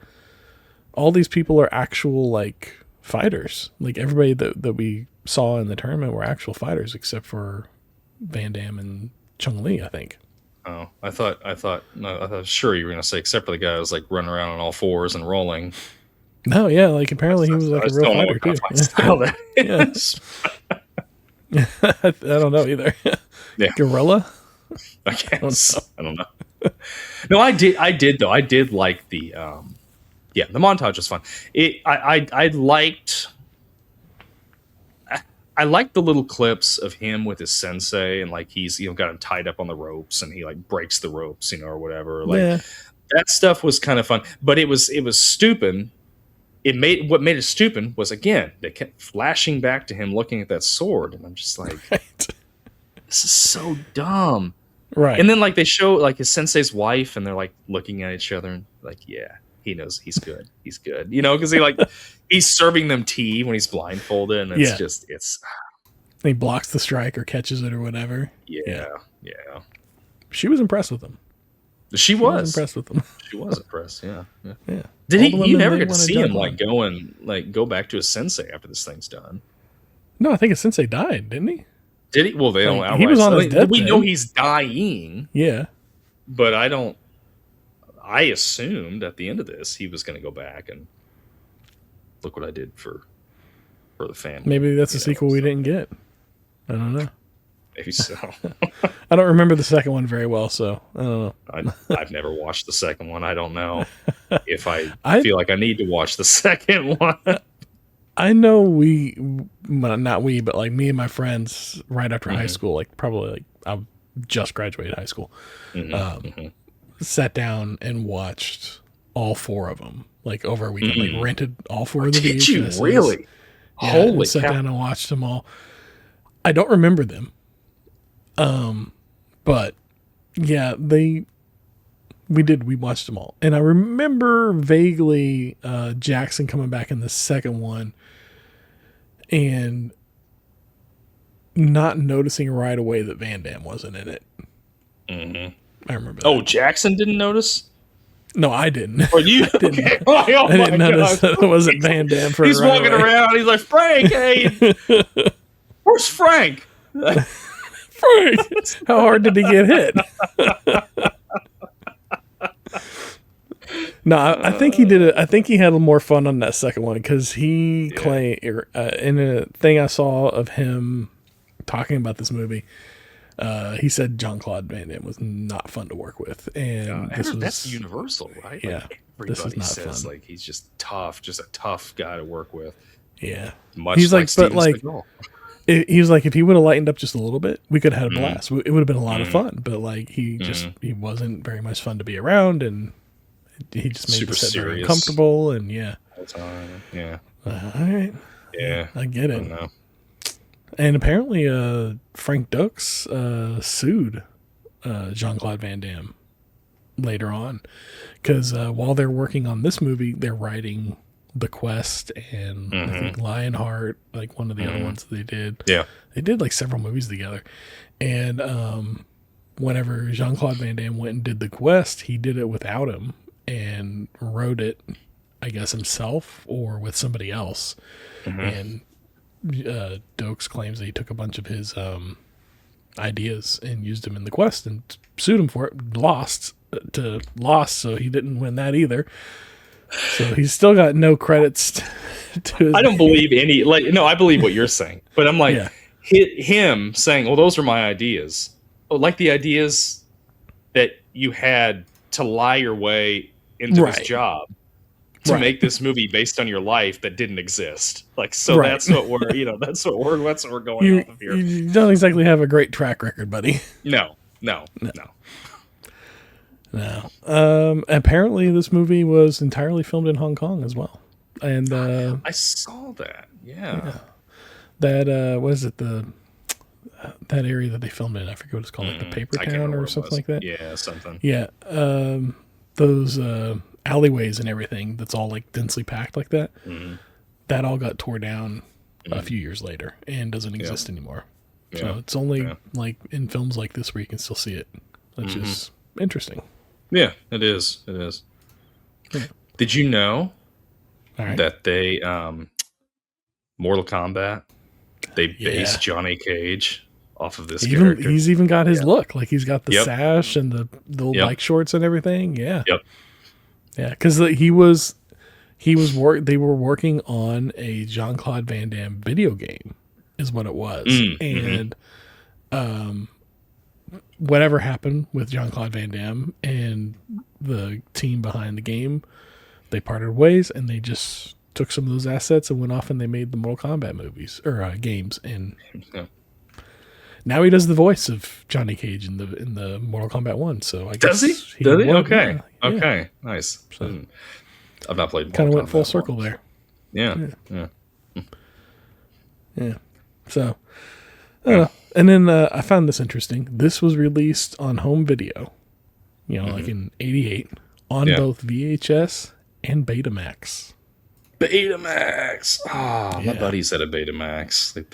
all these people are actual like fighters. Like everybody that we saw in the tournament were actual fighters, except for Van Damme and Chun-Li, I think. Oh, I thought sure you were going to say, except for the guy who was like running around on all fours and rolling. No, yeah, like apparently he was like a real fighter too. I don't know either. Gorilla? I guess. I don't know. No, I did though. I did like the the montage was fun. I liked the little clips of him with his sensei, and like he's got him tied up on the ropes, and he like breaks the ropes, or whatever. Like that stuff was kind of fun, but it was stupid. What made it stupid was, again, they kept flashing back to him looking at that sword, and I'm just like, this is so dumb. Right. And then like they show like his sensei's wife, and they're like looking at each other and like, he knows he's good. He's good. Because he he's serving them tea when he's blindfolded, and it's he blocks the strike or catches it or whatever. Yeah. She was impressed with him. She was impressed with him. She was impressed. Yeah. Did he? You never get to see him go back to his sensei after this thing's done. No, I think his sensei died, didn't he? Did he? Well, they don't. Outright. He was on his deathbed. We know he's dying. Yeah, but I don't. I assumed at the end of this he was going to go back and look what I did for for the family. Maybe that's a sequel we didn't get. I don't know. Maybe so. I don't remember the second one very well, so I don't know. I've never watched the second one. I don't know if I feel like I need to watch the second one. I know not we, but like me and my friends right after high school, like probably like I just graduated high school, sat down and watched all 4 of them like over a weekend. Like rented all 4 of the VHSs. Did you really? Yeah, Holy sat down and watched them all. I don't remember them. But yeah, we watched them all. And I remember vaguely, Jackson coming back in the second one and not noticing right away that Van Damme wasn't in it. I remember that. Oh, Jackson didn't notice? No, I didn't. Or you? Okay. I didn't notice that it wasn't Van Damme for He's walking around. He's like, Frank, hey, where's Frank? Frank, how hard did he get hit? No, I think he did it. I think he had more fun on that second one because he claimed in a thing I saw of him talking about this movie. He said Jean-Claude Van Damme was not fun to work with, and that's universal, right? Yeah, like this is not says fun. Like he's just tough, just a tough guy to work with. Yeah, he's like, but like. He was like, if he would have lightened up just a little bit, we could have had a blast. It would have been a lot of fun. But like, he wasn't very much fun to be around, and he just made the set very uncomfortable. And all the time. Yeah. All right. Yeah. I get it. I know. And apparently, Frank Dux sued Jean-Claude Van Damme later on because while they're working on this movie, they're writing The Quest and I think Lionheart, like one of the other ones they did. Yeah. They did like several movies together. And whenever Jean-Claude Van Damme went and did The Quest, he did it without him and wrote it, I guess, himself or with somebody else. And Dokes claims that he took a bunch of his ideas and used them in The Quest and sued him for it. Lost, so he didn't win that either. So he's still got no credits to his I don't believe any, like, no, I believe what you're saying, but I'm like, him saying, well, those are my ideas. Like the ideas that you had to lie your way into this job to make this movie based on your life that didn't exist. Like, so that's what we're, that's what we're going off of here. You don't exactly have a great track record, buddy. No. Apparently this movie was entirely filmed in Hong Kong as well. And I saw that. Yeah. That what is it, that area that they filmed in? I forget what it's called, like the Paper Town or something like that. Yeah, something. Yeah. Those alleyways and everything that's all like densely packed like that. That all got tore down a few years later and doesn't exist anymore. So it's only like in films like this where you can still see it, which is interesting. Yeah, it is. It is. Yeah. Did you know that they, Mortal Kombat, they based Johnny Cage off of this character? He's even got his look. Like he's got the sash and the little bike shorts and everything. Yeah. Yeah, because they were working on a Jean-Claude Van Damme video game, is what it was, and whatever happened with Jean-Claude Van Damme and the team behind the game, they parted ways, and they just took some of those assets and went off and they made the Mortal Kombat movies or games, and now he does the voice of Johnny Cage in the Mortal Kombat 1. So I guess does he? Does he? Okay. Okay. Nice. So, I've not played. Kind of went full circle there. Yeah. So, and then I found this interesting. This was released on home video, like in '88 on both VHS and Betamax. Betamax. Oh, my buddies had a Betamax. Like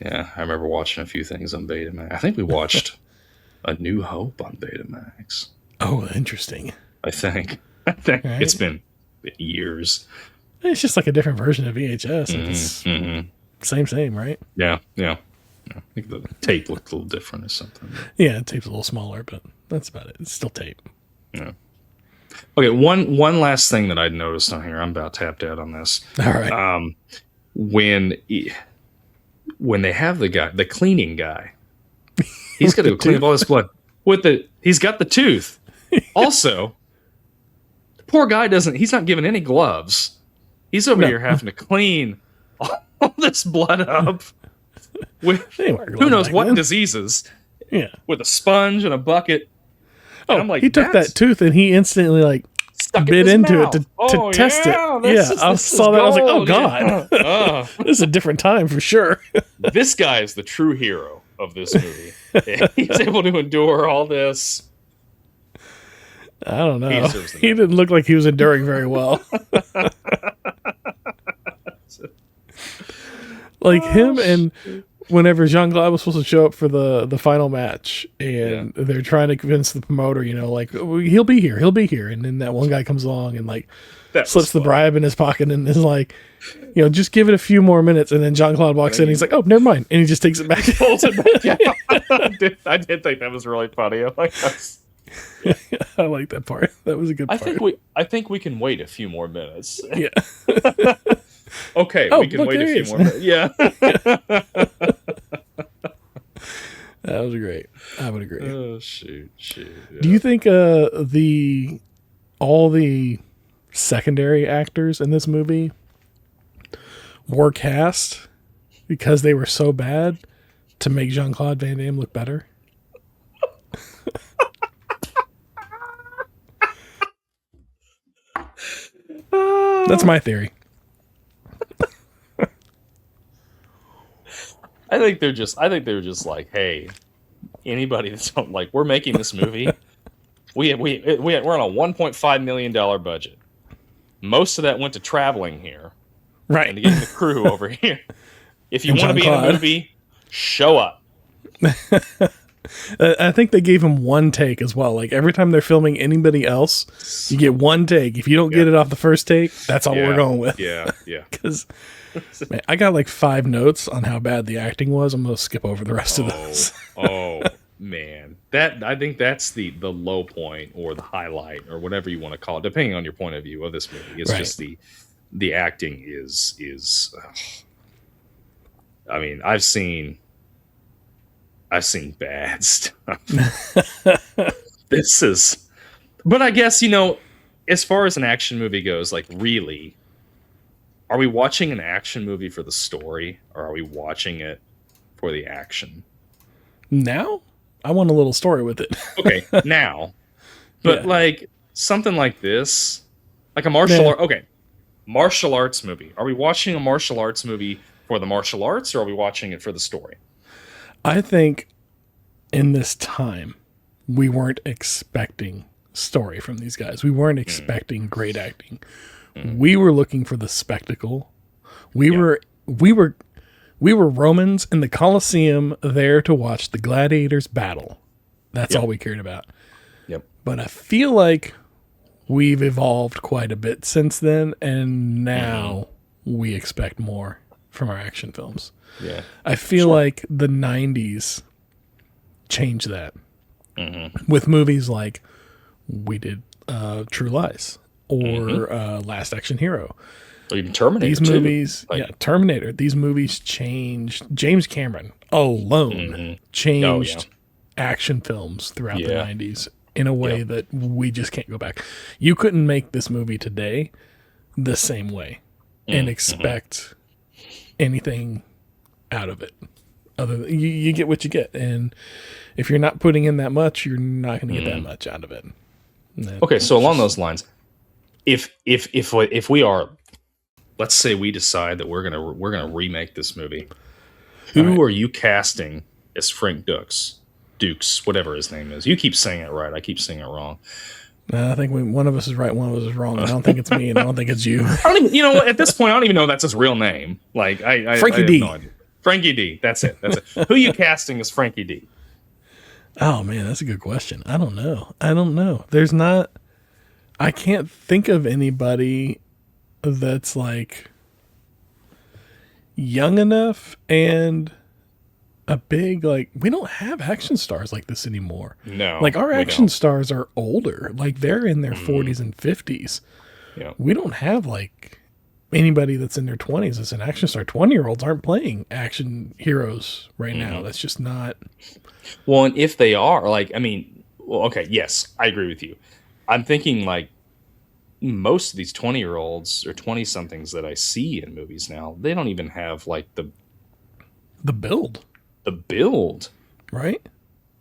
I remember watching a few things on Betamax. I think we watched A New Hope on Betamax. Oh, interesting. I think right. It's been years. It's just like a different version of VHS. It's same, right? Yeah. I think the tape looked a little different or something. Yeah, the tape's a little smaller, but that's about it. It's still tape. Yeah. Okay, one last thing that I'd noticed on here. I'm about tapped out on this. All right. when they have the cleaning guy, he's got to clean up all this blood he's got the tooth. Also, the poor guy he's not giving any gloves. He's over here having to clean all this blood up with who knows what diseases. Yeah, with a sponge and a bucket. Oh, and I'm like, he took that tooth and he instantly bit into it to test it. I saw that. I was like, oh god, this is a different time for sure. This guy is the true hero of this movie. He's able to endure all this. I don't know. He didn't look like he was enduring very well. Like him and whenever Jean-Claude was supposed to show up for the final match and they're trying to convince the promoter, he'll be here. And then that one guy comes along and slips the bribe in his pocket and is like, just give it a few more minutes. And then Jean-Claude walks in and he's like, oh, never mind. And he just takes it back. Pulls it back. I did think that was really funny. I'm like, I like that part. That was a good part. I think we can wait a few more minutes. Yeah. Okay, we can wait a few more minutes. Yeah. That was great. I would agree. Oh shoot. Yeah. Do you think all the secondary actors in this movie were cast because they were so bad to make Jean-Claude Van Damme look better? That's my theory. I think they're just like, hey, anybody that's we're making this movie. we're on a $1.5 million budget. Most of that went to traveling here, right, and to getting the crew over here. If you want to be in a movie, show up. I think they gave him one take as well. Like every time they're filming anybody else, you get one take. If you don't get it off the first take, that's all we're going with. Yeah. Because I got 5 notes on how bad the acting was. I'm gonna skip over the rest of those. Oh man, I think that's the low point or the highlight or whatever you want to call it, depending on your point of view of this movie. It's just the acting is. I mean, I've seen bad stuff. But I guess, as far as an action movie goes, really, are we watching an action movie for the story or are we watching it for the action? Now? I want a little story with it. Okay, now. But something like this, like a martial arts movie. Are we watching a martial arts movie for the martial arts or are we watching it for the story? I think in this time, we weren't expecting story from these guys. We weren't expecting great acting. We were looking for the spectacle. We were Romans in the Colosseum there to watch the gladiators battle. That's all we cared about. Yep. But I feel like we've evolved quite a bit since then, and now we expect more from our action films. Yeah. I feel like the 90s changed that with movies like we did True Lies or Last Action Hero. Or even Terminator. These movies, Terminator. These movies changed. James Cameron alone changed action films throughout the 90s in a way that we just can't go back. You couldn't make this movie today the same way and expect anything out of it. Other than you get what you get, and if you're not putting in that much, you're not going to get that much out of it. Okay, so along those lines, if we are, let's say we decide that we're gonna remake this movie, who are you casting as Frank Dux, whatever his name is? You keep saying it right. I keep saying it wrong. I think one of us is right, one of us is wrong. I don't think it's me, and I don't think it's you. I don't even, at this point, I don't even know if that's his real name. Frankie D. No idea. Frankie D. That's it. Who are you casting as Frankie D? Oh man, that's a good question. I don't know. There's not. I can't think of anybody that's young enough and a big we don't have action stars like this anymore. No, our action stars are older. They're in their 40s and 50s. Yeah, we don't have anybody that's in their 20s that's an action star. 20-year-olds aren't playing action heroes right now. That's just not. Well, and if they are, like, I mean, well, okay, yes, I agree with you. I'm thinking, like, most of these 20-year-olds or 20-somethings that I see in movies now, they don't even have, like, the build. Right?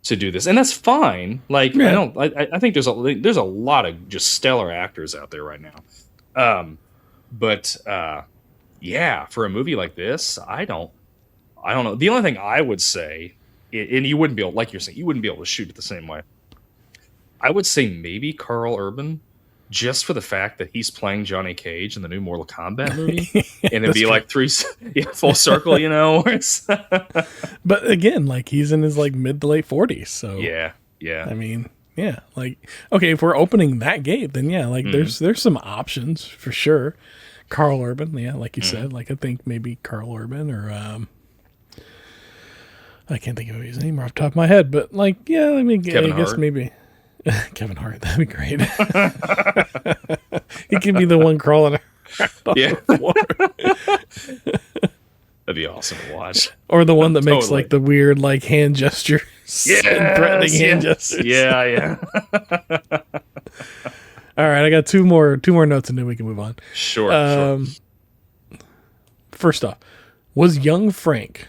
To do this. And that's fine. Like, yeah. I think there's a lot of just stellar actors out there right now. But yeah, for a movie like this, I don't know. The only thing I would say, and you wouldn't be able, like you're saying, you wouldn't be able to shoot it the same way. I would say maybe Carl Urban, just for the fact that he's playing Johnny Cage in the new Mortal Kombat movie, and it'd be like full circle, you know. But again, like he's in his like mid to late 40s, so yeah. I mean, yeah, like okay, if we're opening that gate, then yeah, like there's some options for sure. Carl Urban, yeah, like you said, like I think maybe Carl Urban or I can't think of his name off the top of my head, but like yeah, I mean, I guess maybe. Kevin Hart, that'd be great. He could be the one crawling around. Yeah, that'd be awesome to watch. Or the one that makes like the weird like hand gestures, threatening hand gestures. Yeah. All right, I got two more notes, and then we can move on. Sure. First off, was young Frank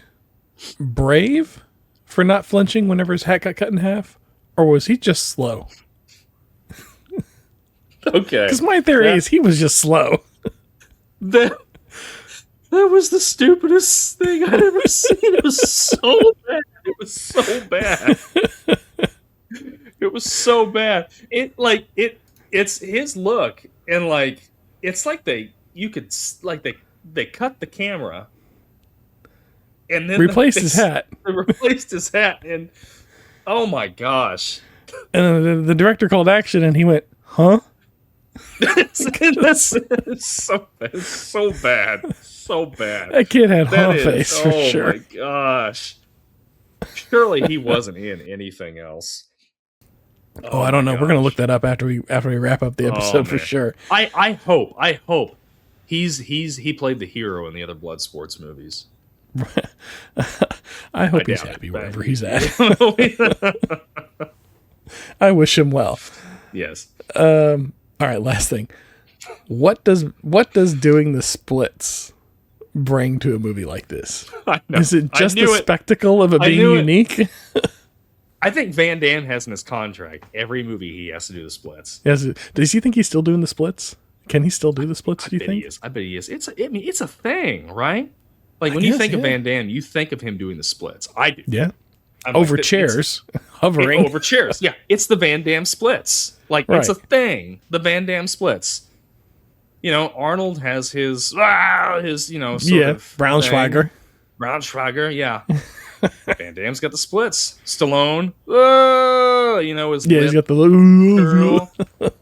brave for not flinching whenever his hat got cut in half? Or was he just slow? Okay. Because my theory is he was just slow. That was the stupidest thing I've ever seen. It was so bad. It was so bad. It's his look, and like it's like they cut the camera and then replaced his hat. They replaced his hat, and oh my gosh. And the director called action and he went, huh? That's so bad. That kid had huh face for sure. Oh my gosh. Surely he wasn't in anything else. Oh, I don't know. Gosh. We're going to look that up after we wrap up the episode for sure. I hope he played the hero in the other Bloodsports movies. I hope he's happy wherever he's at. I wish him well. Yes. All right, last thing. What does doing the splits bring to a movie like this? Is it just the spectacle of it being unique? I think Van Damme has in his contract every movie he has to do the splits. Does he think he's still doing the splits? Can he still do the splits? Do you think? I bet he is. It's a thing, right? Like when you think of Van Damme, you think of him doing the splits. I do. Yeah. Over chairs, hovering. Over chairs. Yeah. It's the Van Damme splits. Like it's a thing. The Van Damme splits. You know, Arnold has his sort of Braunschweiger. Braunschweiger, yeah. Van Damme's got the splits. Stallone, his he's got the curl.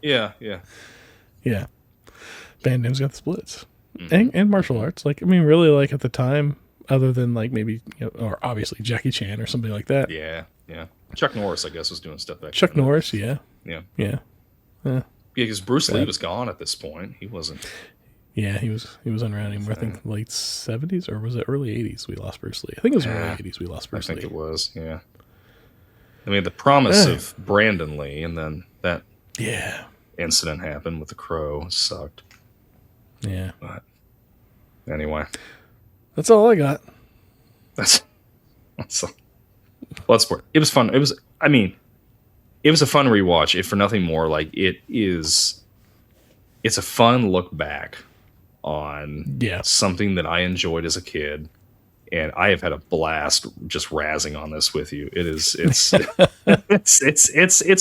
Yeah. Van Damme's got the splits. And martial arts. Like, I mean, really, like, at the time, other than, like, maybe, or obviously Jackie Chan or somebody like that. Yeah. Chuck Norris, I guess, was doing stuff back Chuck Norris, Yeah. Because Bruce Lee was gone at this point. He wasn't. Yeah, he was around anymore. I think late 70s, or was it early 80s we lost Bruce Lee? I think it was early 80s we lost Bruce Lee. I think it was, yeah. I mean, the promise of Brandon Lee, and then that incident happened with the crow. Sucked. Yeah. But anyway. That's all I got. That's Bloodsport. It was fun. It was a fun rewatch, if for nothing more. Like, it's a fun look back on something that I enjoyed as a kid, and I have had a blast just razzing on this with you. It's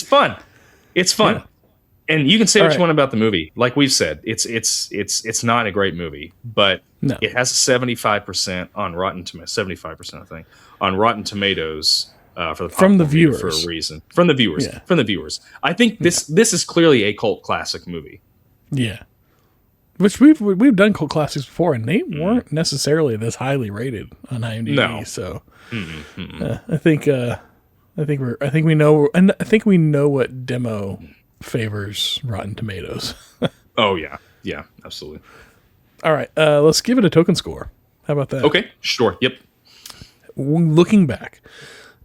fun. It's fun. Yeah. And you can say what you want about the movie. Like we've said, it's not a great movie, but it has a 75% on Rotten Tomatoes. 75%, I think, on Rotten Tomatoes from the viewers for a reason. From the viewers. Yeah. From the viewers. I think this is clearly a cult classic movie. Yeah, which we've done cult classics before, and they weren't necessarily this highly rated on IMDb. No. So I think we know what demo favors Rotten Tomatoes. Oh yeah, absolutely. All right. Let's give it a token score. How about that? Okay, sure. Yep. Looking back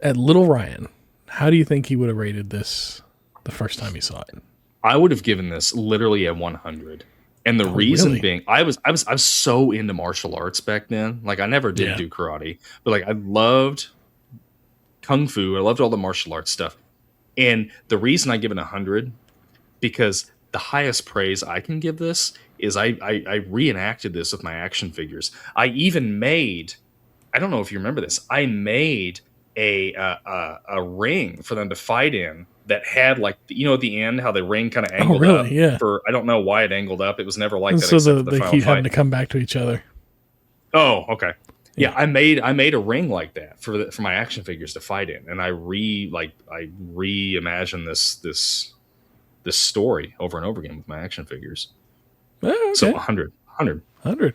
at Little Ryan, how do you think he would have rated this the first time he saw it? I would have given this literally a 100. And the reason being, I was so into martial arts back then. Like, I never did do karate, but like I loved kung fu. I loved all the martial arts stuff. And the reason I give it 100, because the highest praise I can give this is I reenacted this with my action figures. I even made, I don't know if you remember this, I made a ring for them to fight in that had, like, you know, at the end how the ring kind of angled up. Yeah. For I don't know why it angled up. It was never like that. So they keep having to come baback to each other. Oh, okay. Yeah, I made a ring like that for my action figures to fight in, and I reimagined this story over and over again with my action figures. Oh, okay. So 100. All right.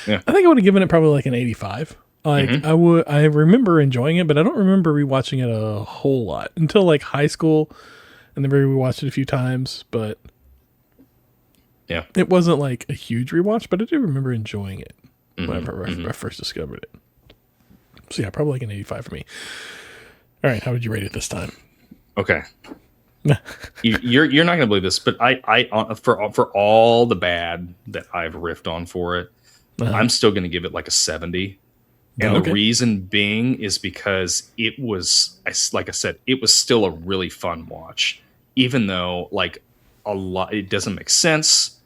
Yeah. I think I would have given it probably like an 85. Like I remember enjoying it, but I don't remember rewatching it a whole lot until like high school, and then we rewatched it a few times. But yeah, it wasn't like a huge rewatch, but I do remember enjoying it whenever I first discovered it. So yeah, probably like an 85 for me. All right, how would you rate it this time? Okay. You're not gonna believe this, but I for all the bad that I've riffed on for it, I'm still gonna give it like a 70. And the reason being is because it was, like I said, it was still a really fun watch, even though like a lot, it doesn't make sense.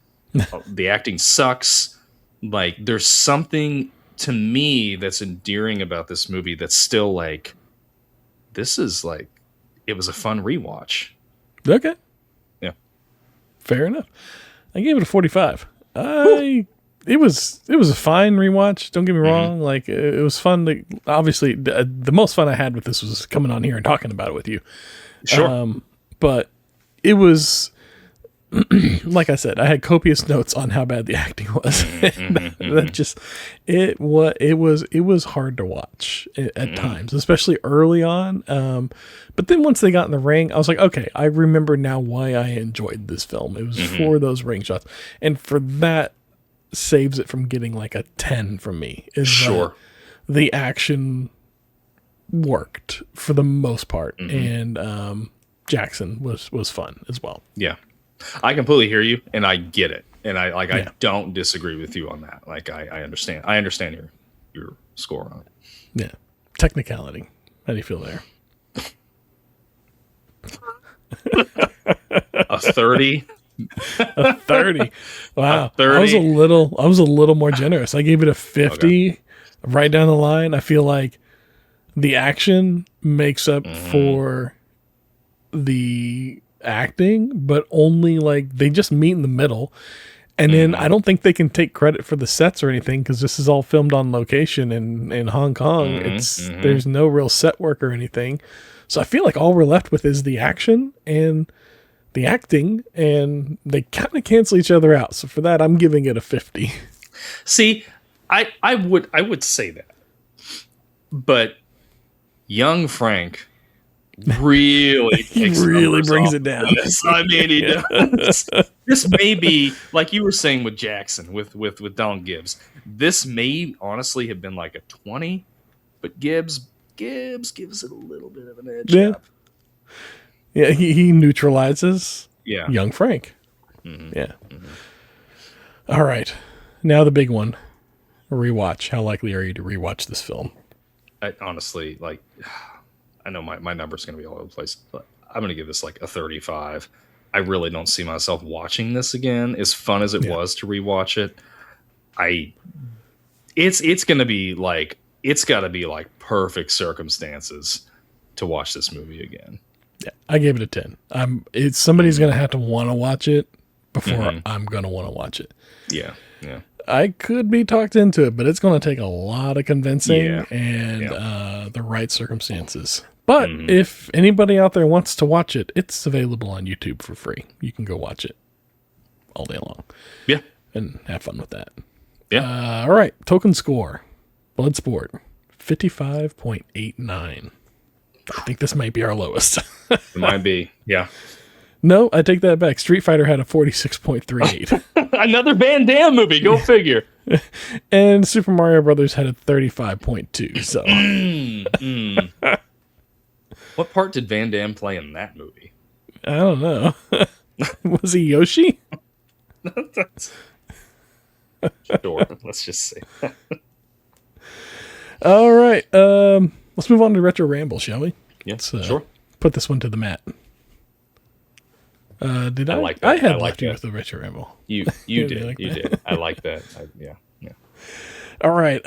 The acting sucks. Like, there's something to me that's endearing about this movie that's still like, this is like, it was a fun rewatch. Okay. Yeah. Fair enough. I gave it a 45. It was a fine rewatch. Don't get me wrong. Like, it was fun. Obviously, the most fun I had with this was coming on here and talking about it with you. Sure. But it was, like I said, I had copious notes on how bad the acting was. That just, it was hard to watch at times, especially early on. But then once they got in the ring, I was like, okay, I remember now why I enjoyed this film. It was for those ring shots, and for that, saves it from getting like a 10 from me. Is sure. The action worked for the most part, and Jackson was fun as well. Yeah, I completely hear you, and I get it, and I don't disagree with you on that. Like, I understand. I understand your score on it. Yeah, technicality. How do you feel there? A 30. A 30. Wow. 30. I was a little more generous. I gave it a 50 right down the line. I feel like the action makes up for the acting, but only like they just meet in the middle. And then I don't think they can take credit for the sets or anything, because this is all filmed on location in Hong Kong. There's no real set work or anything. So I feel like all we're left with is the action and the acting, and they kind of cancel each other out. So for that, I'm giving it a 50. See, I would say that, but young Frank really brings it down. I mean, he does. This may be, like you were saying with Jackson, with Don Gibbs. This may honestly have been like a 20, but Gibbs gives it a little bit of an edge. Yeah. Up. Yeah, he neutralizes young Frank. Yeah. All right. Now the big one. Rewatch. How likely are you to rewatch this film? Honestly, like, I know my number's going to be all over the place, but I'm going to give this like a 35. I really don't see myself watching this again. As fun as it was to rewatch it, it's going to be like, it's got to be like perfect circumstances to watch this movie again. Yeah, I gave it a 10. Somebody's going to have to want to watch it before I'm going to want to watch it. Yeah. I could be talked into it, but it's going to take a lot of convincing and the right circumstances. But if anybody out there wants to watch it, it's available on YouTube for free. You can go watch it all day long. Yeah. And have fun with that. Yeah. All right. Token score. Bloodsport. 55.89. I think this might be our lowest. It might be. Yeah. No, I take that back. Street Fighter had a 46.38. Another Van Damme movie. Go figure. And Super Mario Brothers had a 35.2. So, what part did Van Damme play in that movie? I don't know. Was he Yoshi? Sure. Let's just see. All right. Let's move on to Retro Ramble, shall we? Yeah, sure. Put this one to the mat. Did I? Like that. I had left you with the Retro Ramble. You did. Like you that? did. I like that. Yeah. All right.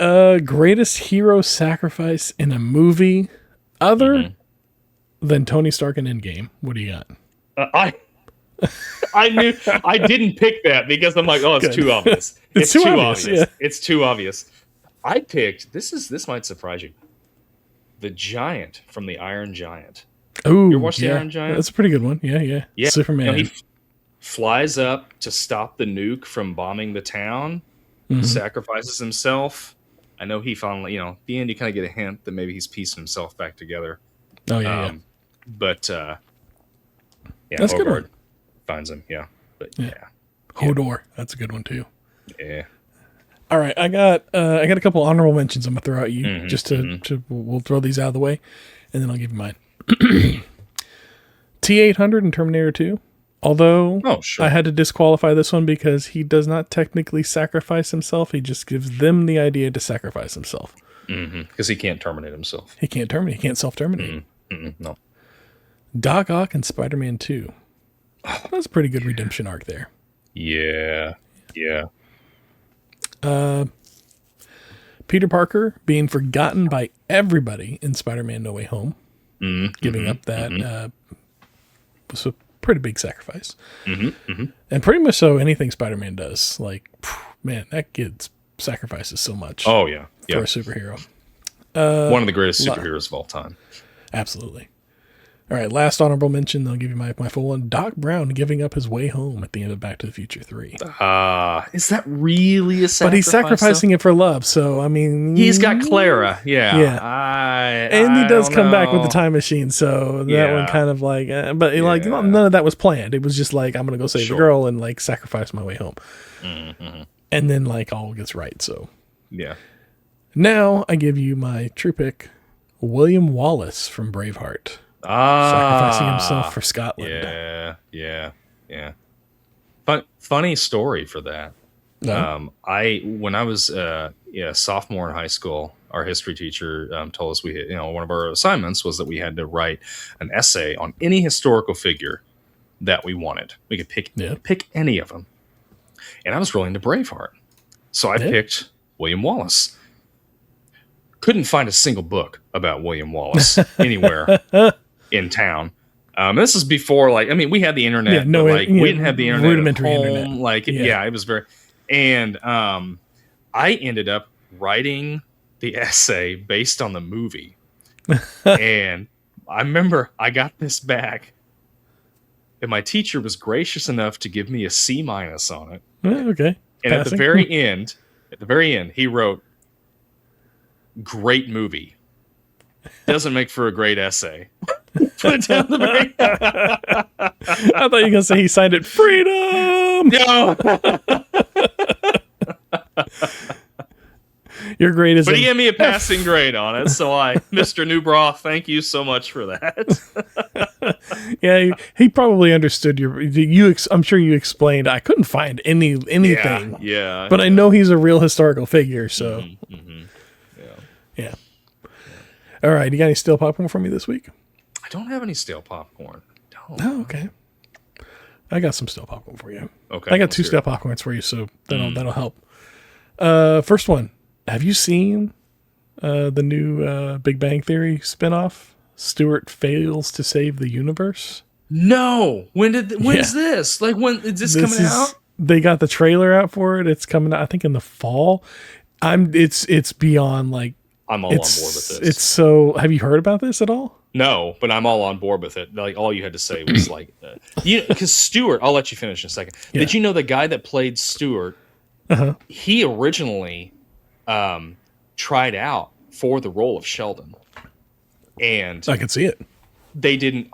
Greatest hero sacrifice in a movie other than Tony Stark in Endgame. What do you got? I knew I didn't pick that because I'm like, oh, it's too obvious. It's too obvious. Yeah. It's too obvious. I picked this might surprise you. The Giant from the Iron Giant. Oh, you watched the Iron Giant? That's a pretty good one. Yeah. Superman. He flies up to stop the nuke from bombing the town. Sacrifices himself. I know he finally, at the end, you kind of get a hint that maybe he's piecing himself back together. Oh yeah. But that's a good one. Finds him. Yeah. But Hodor. That's a good one too. Yeah. All right, I got a couple honorable mentions I'm gonna throw at you just to we'll throw these out of the way, and then I'll give you mine. T-800 in Terminator 2. Although I had to disqualify this one because he does not technically sacrifice himself. He just gives them the idea to sacrifice himself. Because he can't terminate himself. He can't terminate. He can't self-terminate. No. Doc Ock in Spider-Man 2. That's a pretty good redemption arc there. Yeah. Peter Parker being forgotten by everybody in Spider-Man No Way Home. Giving up that was a pretty big sacrifice. And pretty much so anything Spider-Man does. Like, man, that kid sacrifices so much. Oh, yeah. For a superhero. One of the greatest superheroes of all time. Absolutely. All right, last honorable mention. I'll give you my full one. Doc Brown giving up his way home at the end of Back to the Future 3. Is that really a sacrifice? But he's sacrificing it for love, so, I mean... He's got Clara, Yeah. And he does come back with the time machine, so that one kind of like... but, none of that was planned. It was just like, I'm going to go save the girl and, sacrifice my way home. And then, all gets right, so... Yeah. Now, I give you my true pick, William Wallace from Braveheart. Sacrificing himself for Scotland. Yeah. Funny story for that. When I was a sophomore in high school, our history teacher told us one of our assignments was that we had to write an essay on any historical figure that we wanted. We could pick any of them, and I was really into Braveheart, so I picked William Wallace. Couldn't find a single book about William Wallace anywhere in town. This is before, we had the internet, but we didn't have the internet rudimentary at home. internet. It was very, and I ended up writing the essay based on the movie. And I remember I got this back, and my teacher was gracious enough to give me a C- on it. Okay. And at the very end, he wrote, "Great movie. Doesn't make for a great essay." Put it down the very. I thought you were gonna say he signed it freedom. No. Your grade is. But he gave me a passing grade on it, so Mr. Newbrough, thank you so much for that. Yeah, he probably understood you. I'm sure you explained. I couldn't find anything. Yeah. But I know he's a real historical figure, so. Yeah. All right, you got any stale popcorn for me this week? I don't have any stale popcorn. Oh, okay. I got some stale popcorn for you. Okay. I got two stale popcorns for you, so that'll help. First one. Have you seen the new Big Bang Theory spinoff? Stuart fails to save the universe. No. When's this? When is this coming out? They got the trailer out for it. It's coming out, I think, in the fall. It's beyond I'm all on board with this. It's so. Have you heard about this at all? No, but I'm all on board with it. All you had to say was because Stuart. I'll let you finish in a second. Yeah. Did you know the guy that played Stuart? He originally tried out for the role of Sheldon, and I can see it. they didn't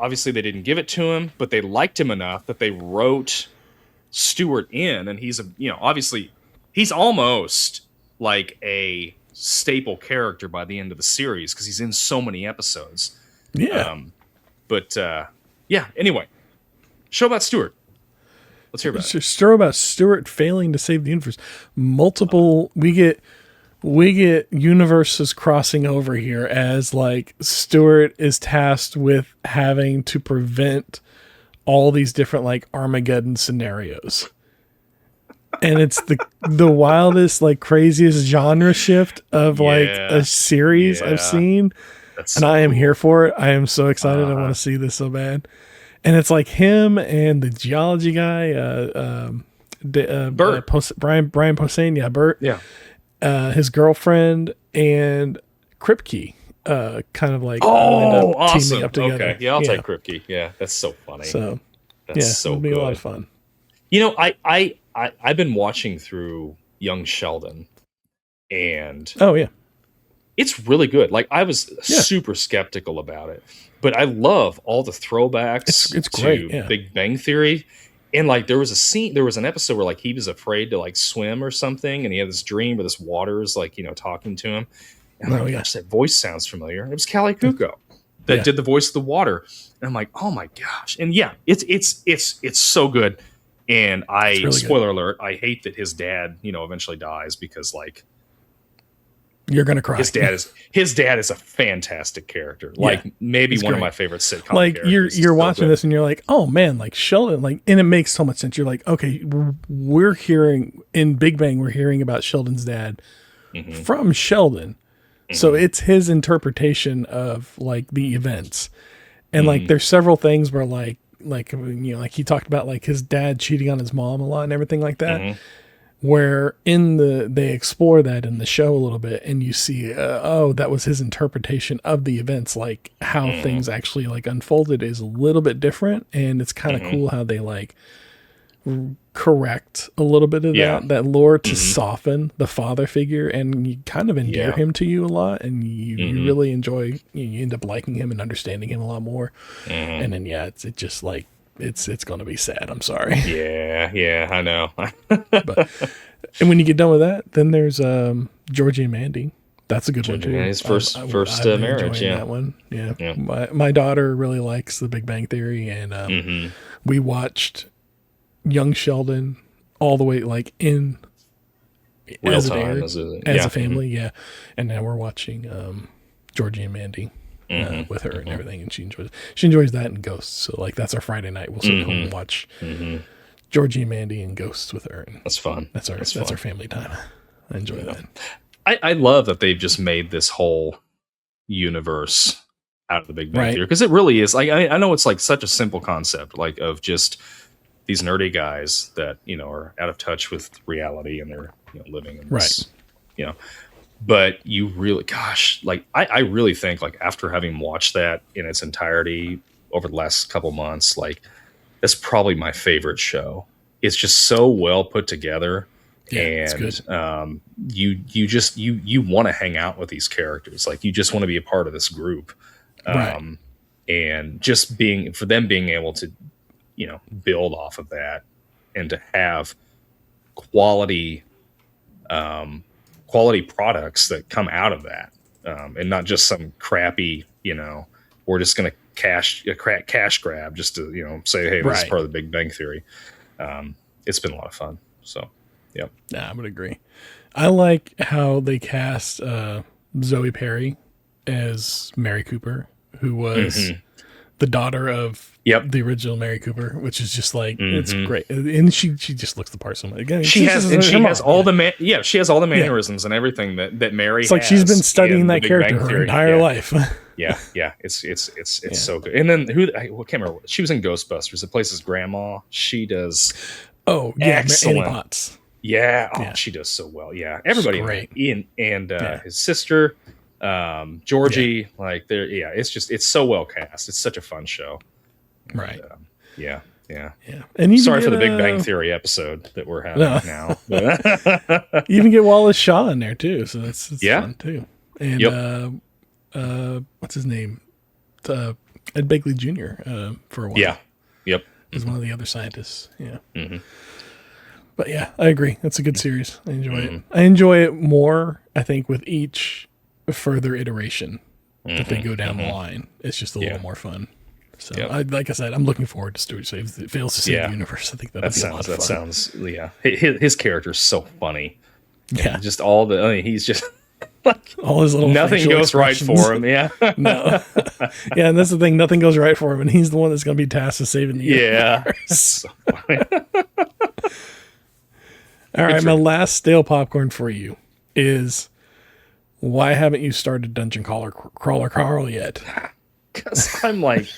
give it to him, but they liked him enough that they wrote Stewart in, and he's obviously he's almost like a staple character by the end of the series because he's in so many episodes. Yeah. Anyway, show about Stewart. Let's hear about it. It's a story about Stewart failing to save the universe. We get universes crossing over here as like Stewart is tasked with having to prevent all these different like Armageddon scenarios. And it's the wildest, like craziest genre shift of like a series I've seen. And I am here for it. I am so excited. I want to see this so bad. And it's like him and the geology guy, Bert. Brian Posehn. Yeah, Bert. Yeah. His girlfriend and Kripke, kind of like awesome. teaming up together. Okay, yeah, I'll take Kripke. Yeah, that's so funny. So that's so it'll be good. a lot of fun. I've been watching through Young Sheldon, and it's really good. Like I was super skeptical about it, but I love all the throwbacks it's great, to Big Bang Theory. And like there was an episode where like he was afraid to like swim or something, and he had this dream where this water is like talking to him. And I'm like, gosh, that voice sounds familiar. It was Callie Cuoco that did the voice of the water, and I'm like, oh my gosh! And it's so good. And really spoiler alert, I hate that his dad eventually dies because like you're gonna cry. His dad is a fantastic character. Like maybe one of my favorite sitcom like characters. You're watching this and you're like, oh man, like Sheldon, like, and it makes so much sense. You're like, okay, we're hearing in Big Bang, we're hearing about Sheldon's dad from Sheldon. So it's his interpretation of like the events. And like there's several things where like he talked about like his dad cheating on his mom a lot and everything like that. Where they explore that in the show a little bit, and you see, that was his interpretation of the events, like how things actually like unfolded is a little bit different, and it's kind of cool how they like correct a little bit of that lore to soften the father figure, and you kind of endear him to you a lot, and you really enjoy. You end up liking him and understanding him a lot more, and then it's just like. It's going to be sad. I'm sorry. Yeah, I know. And when you get done with that, then there's Georgie and Mandy. That's a good one too. His first marriage. Yeah, that one. Yeah. My daughter really likes The Big Bang Theory, and we watched Young Sheldon all the way like in real as time it aired, as a family. Yeah, and now we're watching Georgie and Mandy. With her and everything, and she enjoys that and Ghosts. So like that's our Friday night. We'll sit home and watch Georgie and Mandy and Ghosts with her. And that's fun. That's our family time. I enjoy that. I love that they've just made this whole universe out of the Big Bang Theory, because it really is. Like I know it's like such a simple concept, like of just these nerdy guys that are out of touch with reality and they're living in this, But you really, like I really think like after having watched that in its entirety over the last couple months, like that's probably my favorite show. It's just so well put together, and you want to hang out with these characters. Like you just want to be a part of this group, and just being able to build off of that and to have quality products that come out of that, and not just some crappy, we're just going to cash grab just to, say, hey, this is part of the Big Bang Theory. It's been a lot of fun. So, yeah. Nah, I would agree. I like how they cast Zoe Perry as Mary Cooper, who was the daughter of the original Mary Cooper, which is just like it's great, and she just looks the part so much. Again, she has all the mannerisms and everything that Mary. It's like she's been studying that character her entire life. It's so good. And then I can't remember. She was in Ghostbusters. It plays his grandma. She does. Oh yeah, excellent. Annie Potts. Yeah, she does so well. Yeah, everybody great. Ian and his sister. Georgie, like there, it's so well cast. It's such a fun show. Right. And And sorry for the Big Bang Theory episode that we're having now. You even get Wallace Shaw in there too, so that's fun too. And what's his name? Ed Begley Jr. For a while. Yeah. Yep. Is one of the other scientists. Yeah. But yeah, I agree. It's a good series. I enjoy it. I enjoy it more, I think, with each further iteration that they go down the line. It's just a little more fun. So, like I said, I'm looking forward to Stuart Fails to Save the Universe. I think that'll be a lot of fun. That sounds, His character's so funny. Yeah. Just all the, I mean, he's just like, all his little nothing goes right for him. Yeah. No. Yeah, and that's the thing. Nothing goes right for him, and he's the one that's going to be tasked with saving the universe. So funny. All right, my last stale popcorn for you is, why haven't you started Dungeon Crawler Carl yet? Because I'm like,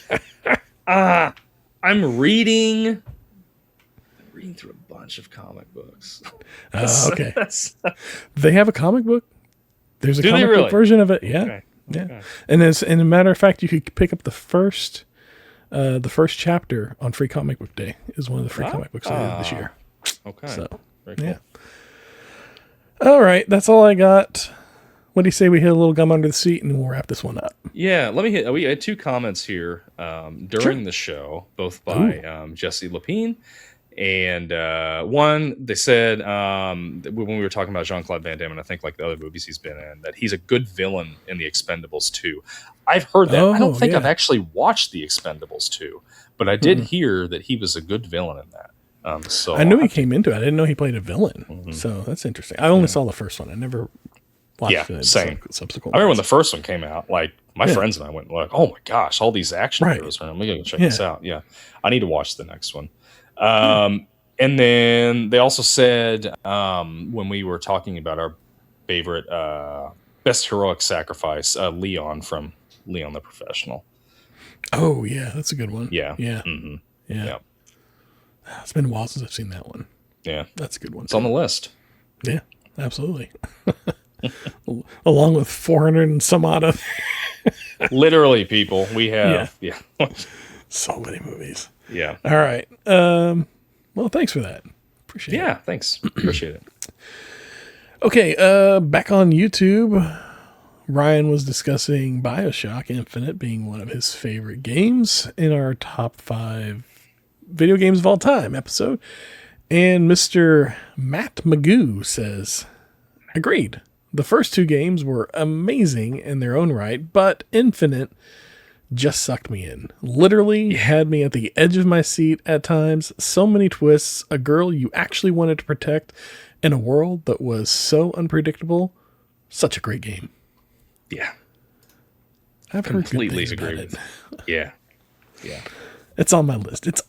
I'm reading through a bunch of comic books. Okay. They have a comic book? There's a comic book version of it? Yeah. Okay. Yeah. Okay. And as a matter of fact, you could pick up the first chapter on Free Comic Book Day. Is one of the free comic books they did this year. Okay. So, very cool. yeah. All right, that's all I got. What do you say we hit a little gum under the seat and we'll wrap this one up? Yeah, we had 2 comments here during the show, both by Jesse Lapine. And one, they said, when we were talking about Jean-Claude Van Damme, and I think like the other movies he's been in, that he's a good villain in The Expendables 2. I've heard that. I don't think I've actually watched The Expendables 2, but I did hear that he was a good villain in that. So I knew he came into it. I didn't know he played a villain. So that's interesting. I only saw the first one. I never watched the subsequent. I remember when the first one came out, like my friends and I went like, "Oh my gosh, all these action heroes, man. We gotta check this out." Yeah. I need to watch the next one. And then they also said, when we were talking about our favorite best heroic sacrifice, Leon from Leon the Professional. Oh yeah, that's a good one. Yeah. Yeah. Yeah. It's been a while since I've seen that one. Yeah. That's a good one. It's on the list. Yeah, absolutely. Along with 400 and some odd of literally, people, we have so many movies. Yeah. All right. Well, thanks for that. Appreciate it. Yeah, thanks. Appreciate it. Okay, back on YouTube, Ryan was discussing BioShock Infinite being one of his favorite games in our top 5 video games of all time episode. And Mr. Matt Magoo says, agreed. The first 2 games were amazing in their own right, but Infinite just sucked me in. Literally had me at the edge of my seat at times. So many twists. A girl you actually wanted to protect in a world that was so unpredictable. Such a great game. Yeah. I've completely heard good agree things with it. Yeah. Yeah. It's on my list. It's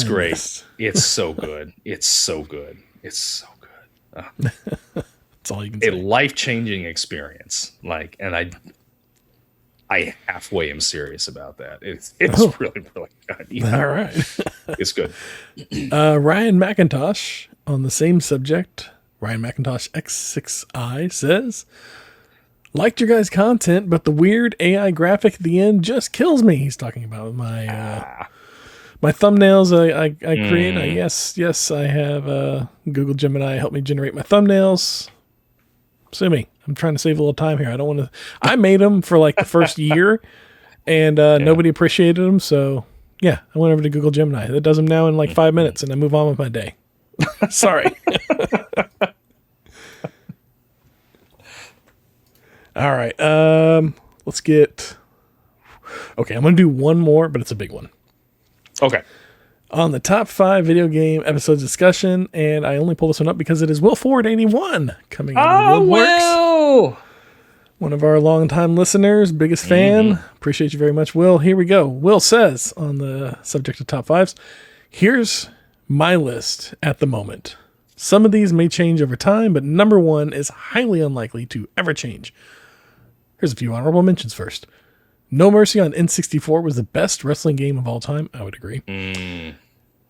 great. List. It's so good. It's so good. It's so good. That's all you can say. A life-changing experience. Like, and I halfway am serious about that. It's really, really good. Yeah. All right. It's good. Ryan McIntosh on the same subject. Ryan McIntosh X6I says, liked your guys' content, but the weird AI graphic at the end just kills me. He's talking about my my thumbnails I create. Yes, I have Google Gemini help me generate my thumbnails. Sue me. I'm trying to save a little time here. I don't want to. I made them for like the first year, and nobody appreciated them. So yeah, I went over to Google Gemini. That does them now in like 5 minutes, and I move on with my day. Sorry. All right. Let's get. Okay, I'm gonna do one more, but it's a big one. Okay. On the top 5 video game episodes discussion, and I only pull this one up because it is Will Ford 81 coming out of the woodworks. One of our longtime listeners, biggest fan. Appreciate you very much, Will. Here we go. Will says on the subject of top 5s, here's my list at the moment. Some of these may change over time, but number 1 is highly unlikely to ever change. Here's a few honorable mentions first. No Mercy on N64 was the best wrestling game of all time. I would agree.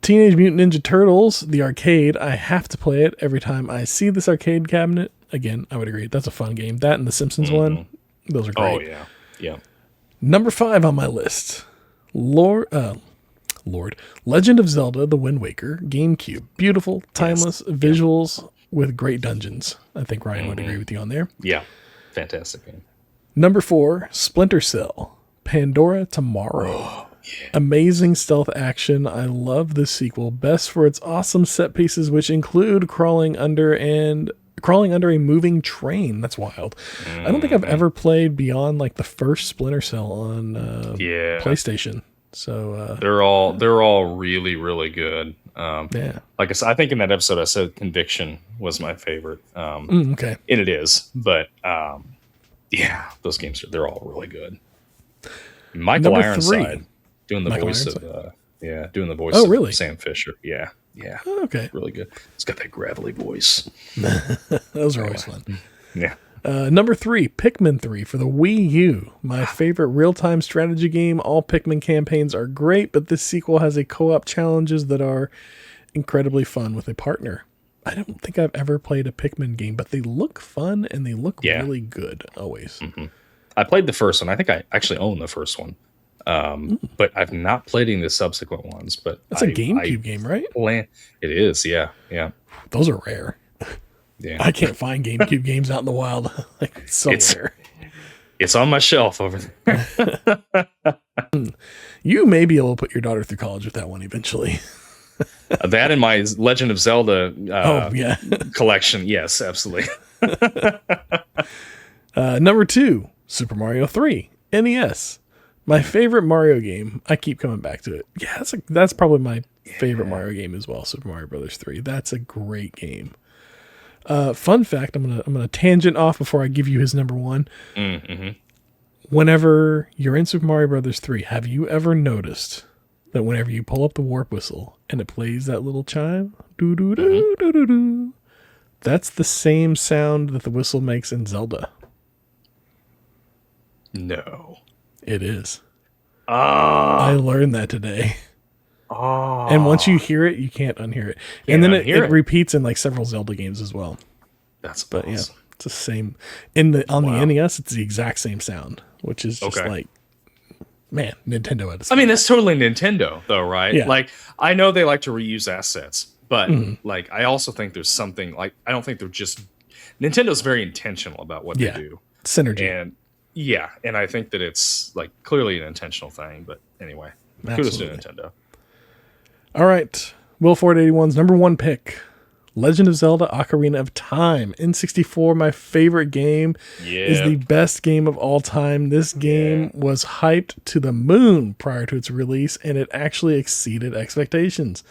Teenage Mutant Ninja Turtles, the arcade. I have to play it every time I see this arcade cabinet. Again, I would agree. That's a fun game. That and the Simpsons one. Those are great. Oh, yeah. Yeah. Number 5 on my list. Legend of Zelda, The Wind Waker, GameCube. Beautiful, timeless visuals with great dungeons. I think Ryan would agree with you on there. Yeah. Fantastic game. Number 4, Splinter Cell. Pandora Tomorrow. Amazing stealth action. I love this sequel. Best for its awesome set pieces, which include crawling under a moving train. That's wild. I don't think I've ever played beyond like the first Splinter Cell on PlayStation. So they're all really, really good. Like I said, I think in that episode I said Conviction was my favorite. Okay, and it is, but those games they're all really good. Michael Ironside doing the voice of of Sam Fisher. Yeah. Okay, really good. It's got that gravelly voice. Those are always fun. Yeah. Number 3, Pikmin 3 for the Wii U. My favorite real-time strategy game. All Pikmin campaigns are great, but this sequel has a co-op challenges that are incredibly fun with a partner. I don't think I've ever played a Pikmin game, but they look fun and they look really good always. Mm-hmm. I played the first one. I think I actually own the first one. But I've not played any of the subsequent ones. But that's a GameCube game, right? It is, yeah. Those are rare. Yeah, I can't find GameCube games out in the wild. It's rare. It's on my shelf over there. You may be able to put your daughter through college with that one eventually. That and my Legend of Zelda collection. Yes, absolutely. Number 2, Super Mario 3, NES. My favorite Mario game. I keep coming back to it. Yeah, that's probably my favorite Mario game as well. Super Mario Brothers 3. That's a great game. Fun fact: I'm gonna tangent off before I give you his number 1. Mm-hmm. Whenever you're in Super Mario Brothers 3, have you ever noticed that whenever you pull up the warp whistle and it plays that little chime, doo doo doo doo doo doo, that's the same sound that the whistle makes in Zelda. No. It is. I learned that today. And once you hear it, you can't unhear it. And then it repeats in like several Zelda games as well. That's awesome. Yeah, it's the same. On the NES, it's the exact same sound, which is just like, man, Nintendo had I mean, that's totally Nintendo, though, right? Yeah. Like, I know they like to reuse assets, but like, I also think there's something like, I don't think they're just Nintendo's very intentional about what they do. Synergy. And I think that it's like clearly an intentional thing. But anyway, kudos to Nintendo. All right, Will Ford 81's number 1 pick, Legend of Zelda: Ocarina of Time. N64, my favorite game, is the best game of all time. This game was hyped to the moon prior to its release, and it actually exceeded expectations.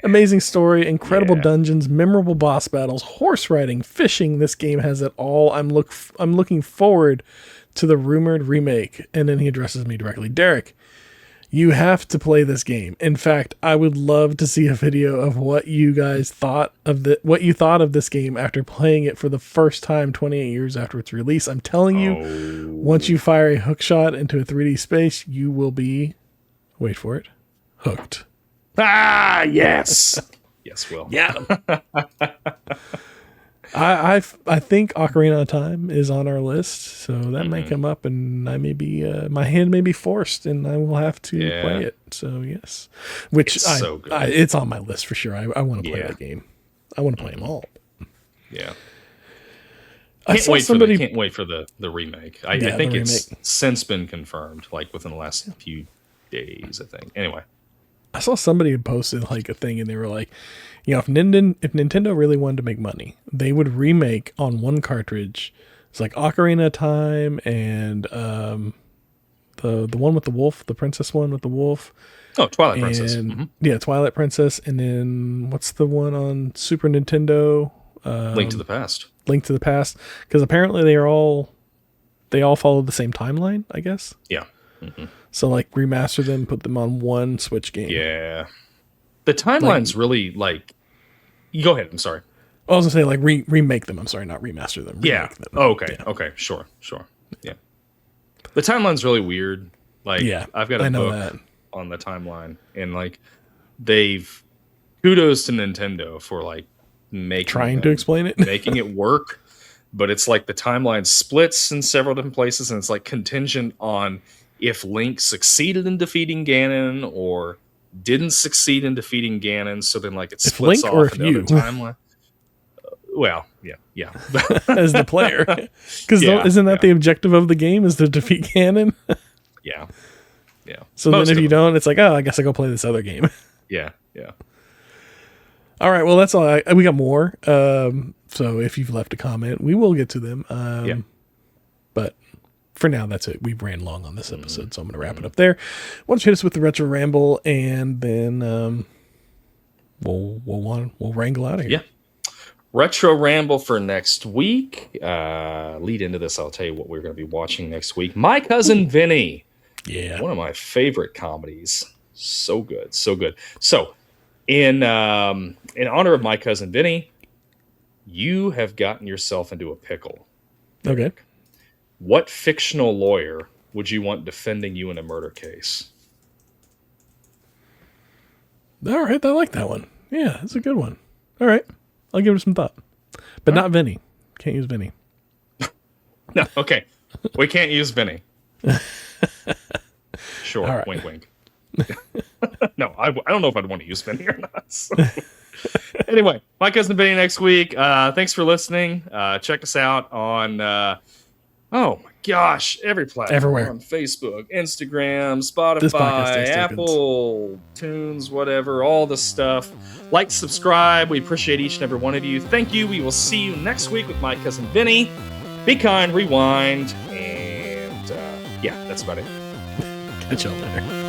Amazing story, incredible dungeons, memorable boss battles, horse riding, fishing. This game has it all. I'm looking forward to the rumored remake. And then he addresses me directly. Derek, you have to play this game. In fact, I would love to see a video of what you guys thought of what you thought of this game after playing it for the first time 28 years after its release. I'm telling you, once you fire a hook shot into a 3D space, you will be, wait for it, hooked. Ah, yes. Yes, Will. Yeah. I think Ocarina of Time is on our list, so that may come up, and I may be my hand may be forced, and I will have to play it. So yes, which it's so good. It's on my list for sure. I want to play that game. I want to play them all. Yeah, can't wait for the remake. I think it's since been confirmed, like within the last few days. I think. Anyway, I saw somebody had posted like a thing, and they were like, you know, if Nintendo really wanted to make money, they would remake on one cartridge. It's like Ocarina of Time and the one with the wolf, the princess one with the wolf. Oh, Twilight Princess. Yeah, Twilight Princess. And then what's the one on Super Nintendo? Link to the Past. Link to the Past. Because apparently they all follow the same timeline, I guess. Yeah. So like remaster them, put them on one Switch game. Yeah. The timeline's really like. You go ahead. I'm sorry. I was gonna say like remake them. I'm sorry, not remaster them. Yeah. Them. Oh, okay. Yeah. Okay. Sure. Yeah. The timeline's really weird. Like, I've got a book on the timeline, and like, kudos to Nintendo for like trying to explain it, making it work. But it's like the timeline splits in several different places, and it's like contingent on if Link succeeded in defeating Ganon or didn't succeed in defeating Ganon, so then like it splits Link off into other timeline. Well, yeah. As the player, because isn't that the objective of the game is to defeat Ganon? Yeah. So Most then if of you them. don't, it's like, oh, I guess I go play this other game. Yeah. All right, well, that's all. We got more. So if you've left a comment, we will get to them. But for now, that's it. We ran long on this episode, so I'm going to wrap it up there. Why don't you hit us with the retro ramble, and then we'll wrangle out of here. Yeah. Retro ramble for next week. Lead into this, I'll tell you what we're going to be watching next week. My Cousin Vinny. Yeah. One of my favorite comedies. So good. So, in honor of My Cousin Vinny, you have gotten yourself into a pickle. Okay. What fictional lawyer would you want defending you in a murder case? All right, I like that one. Yeah, that's a good one. All right, I'll give it some thought. But not Vinny. Can't use Vinny. No, okay. We can't use Vinny. Sure, right. wink, wink. No, I don't know if I'd want to use Vinny or not. So. Anyway, My Cousin Vinny next week. Thanks for listening. Check us out on, oh my gosh, every platform. Everywhere. On Facebook, Instagram, Spotify, Apple, Tunes, whatever, all the stuff. Like, subscribe. We appreciate each and every one of you. Thank you. We will see you next week with My Cousin Vinny. Be kind, rewind, and yeah, that's about it. Catch y'all later.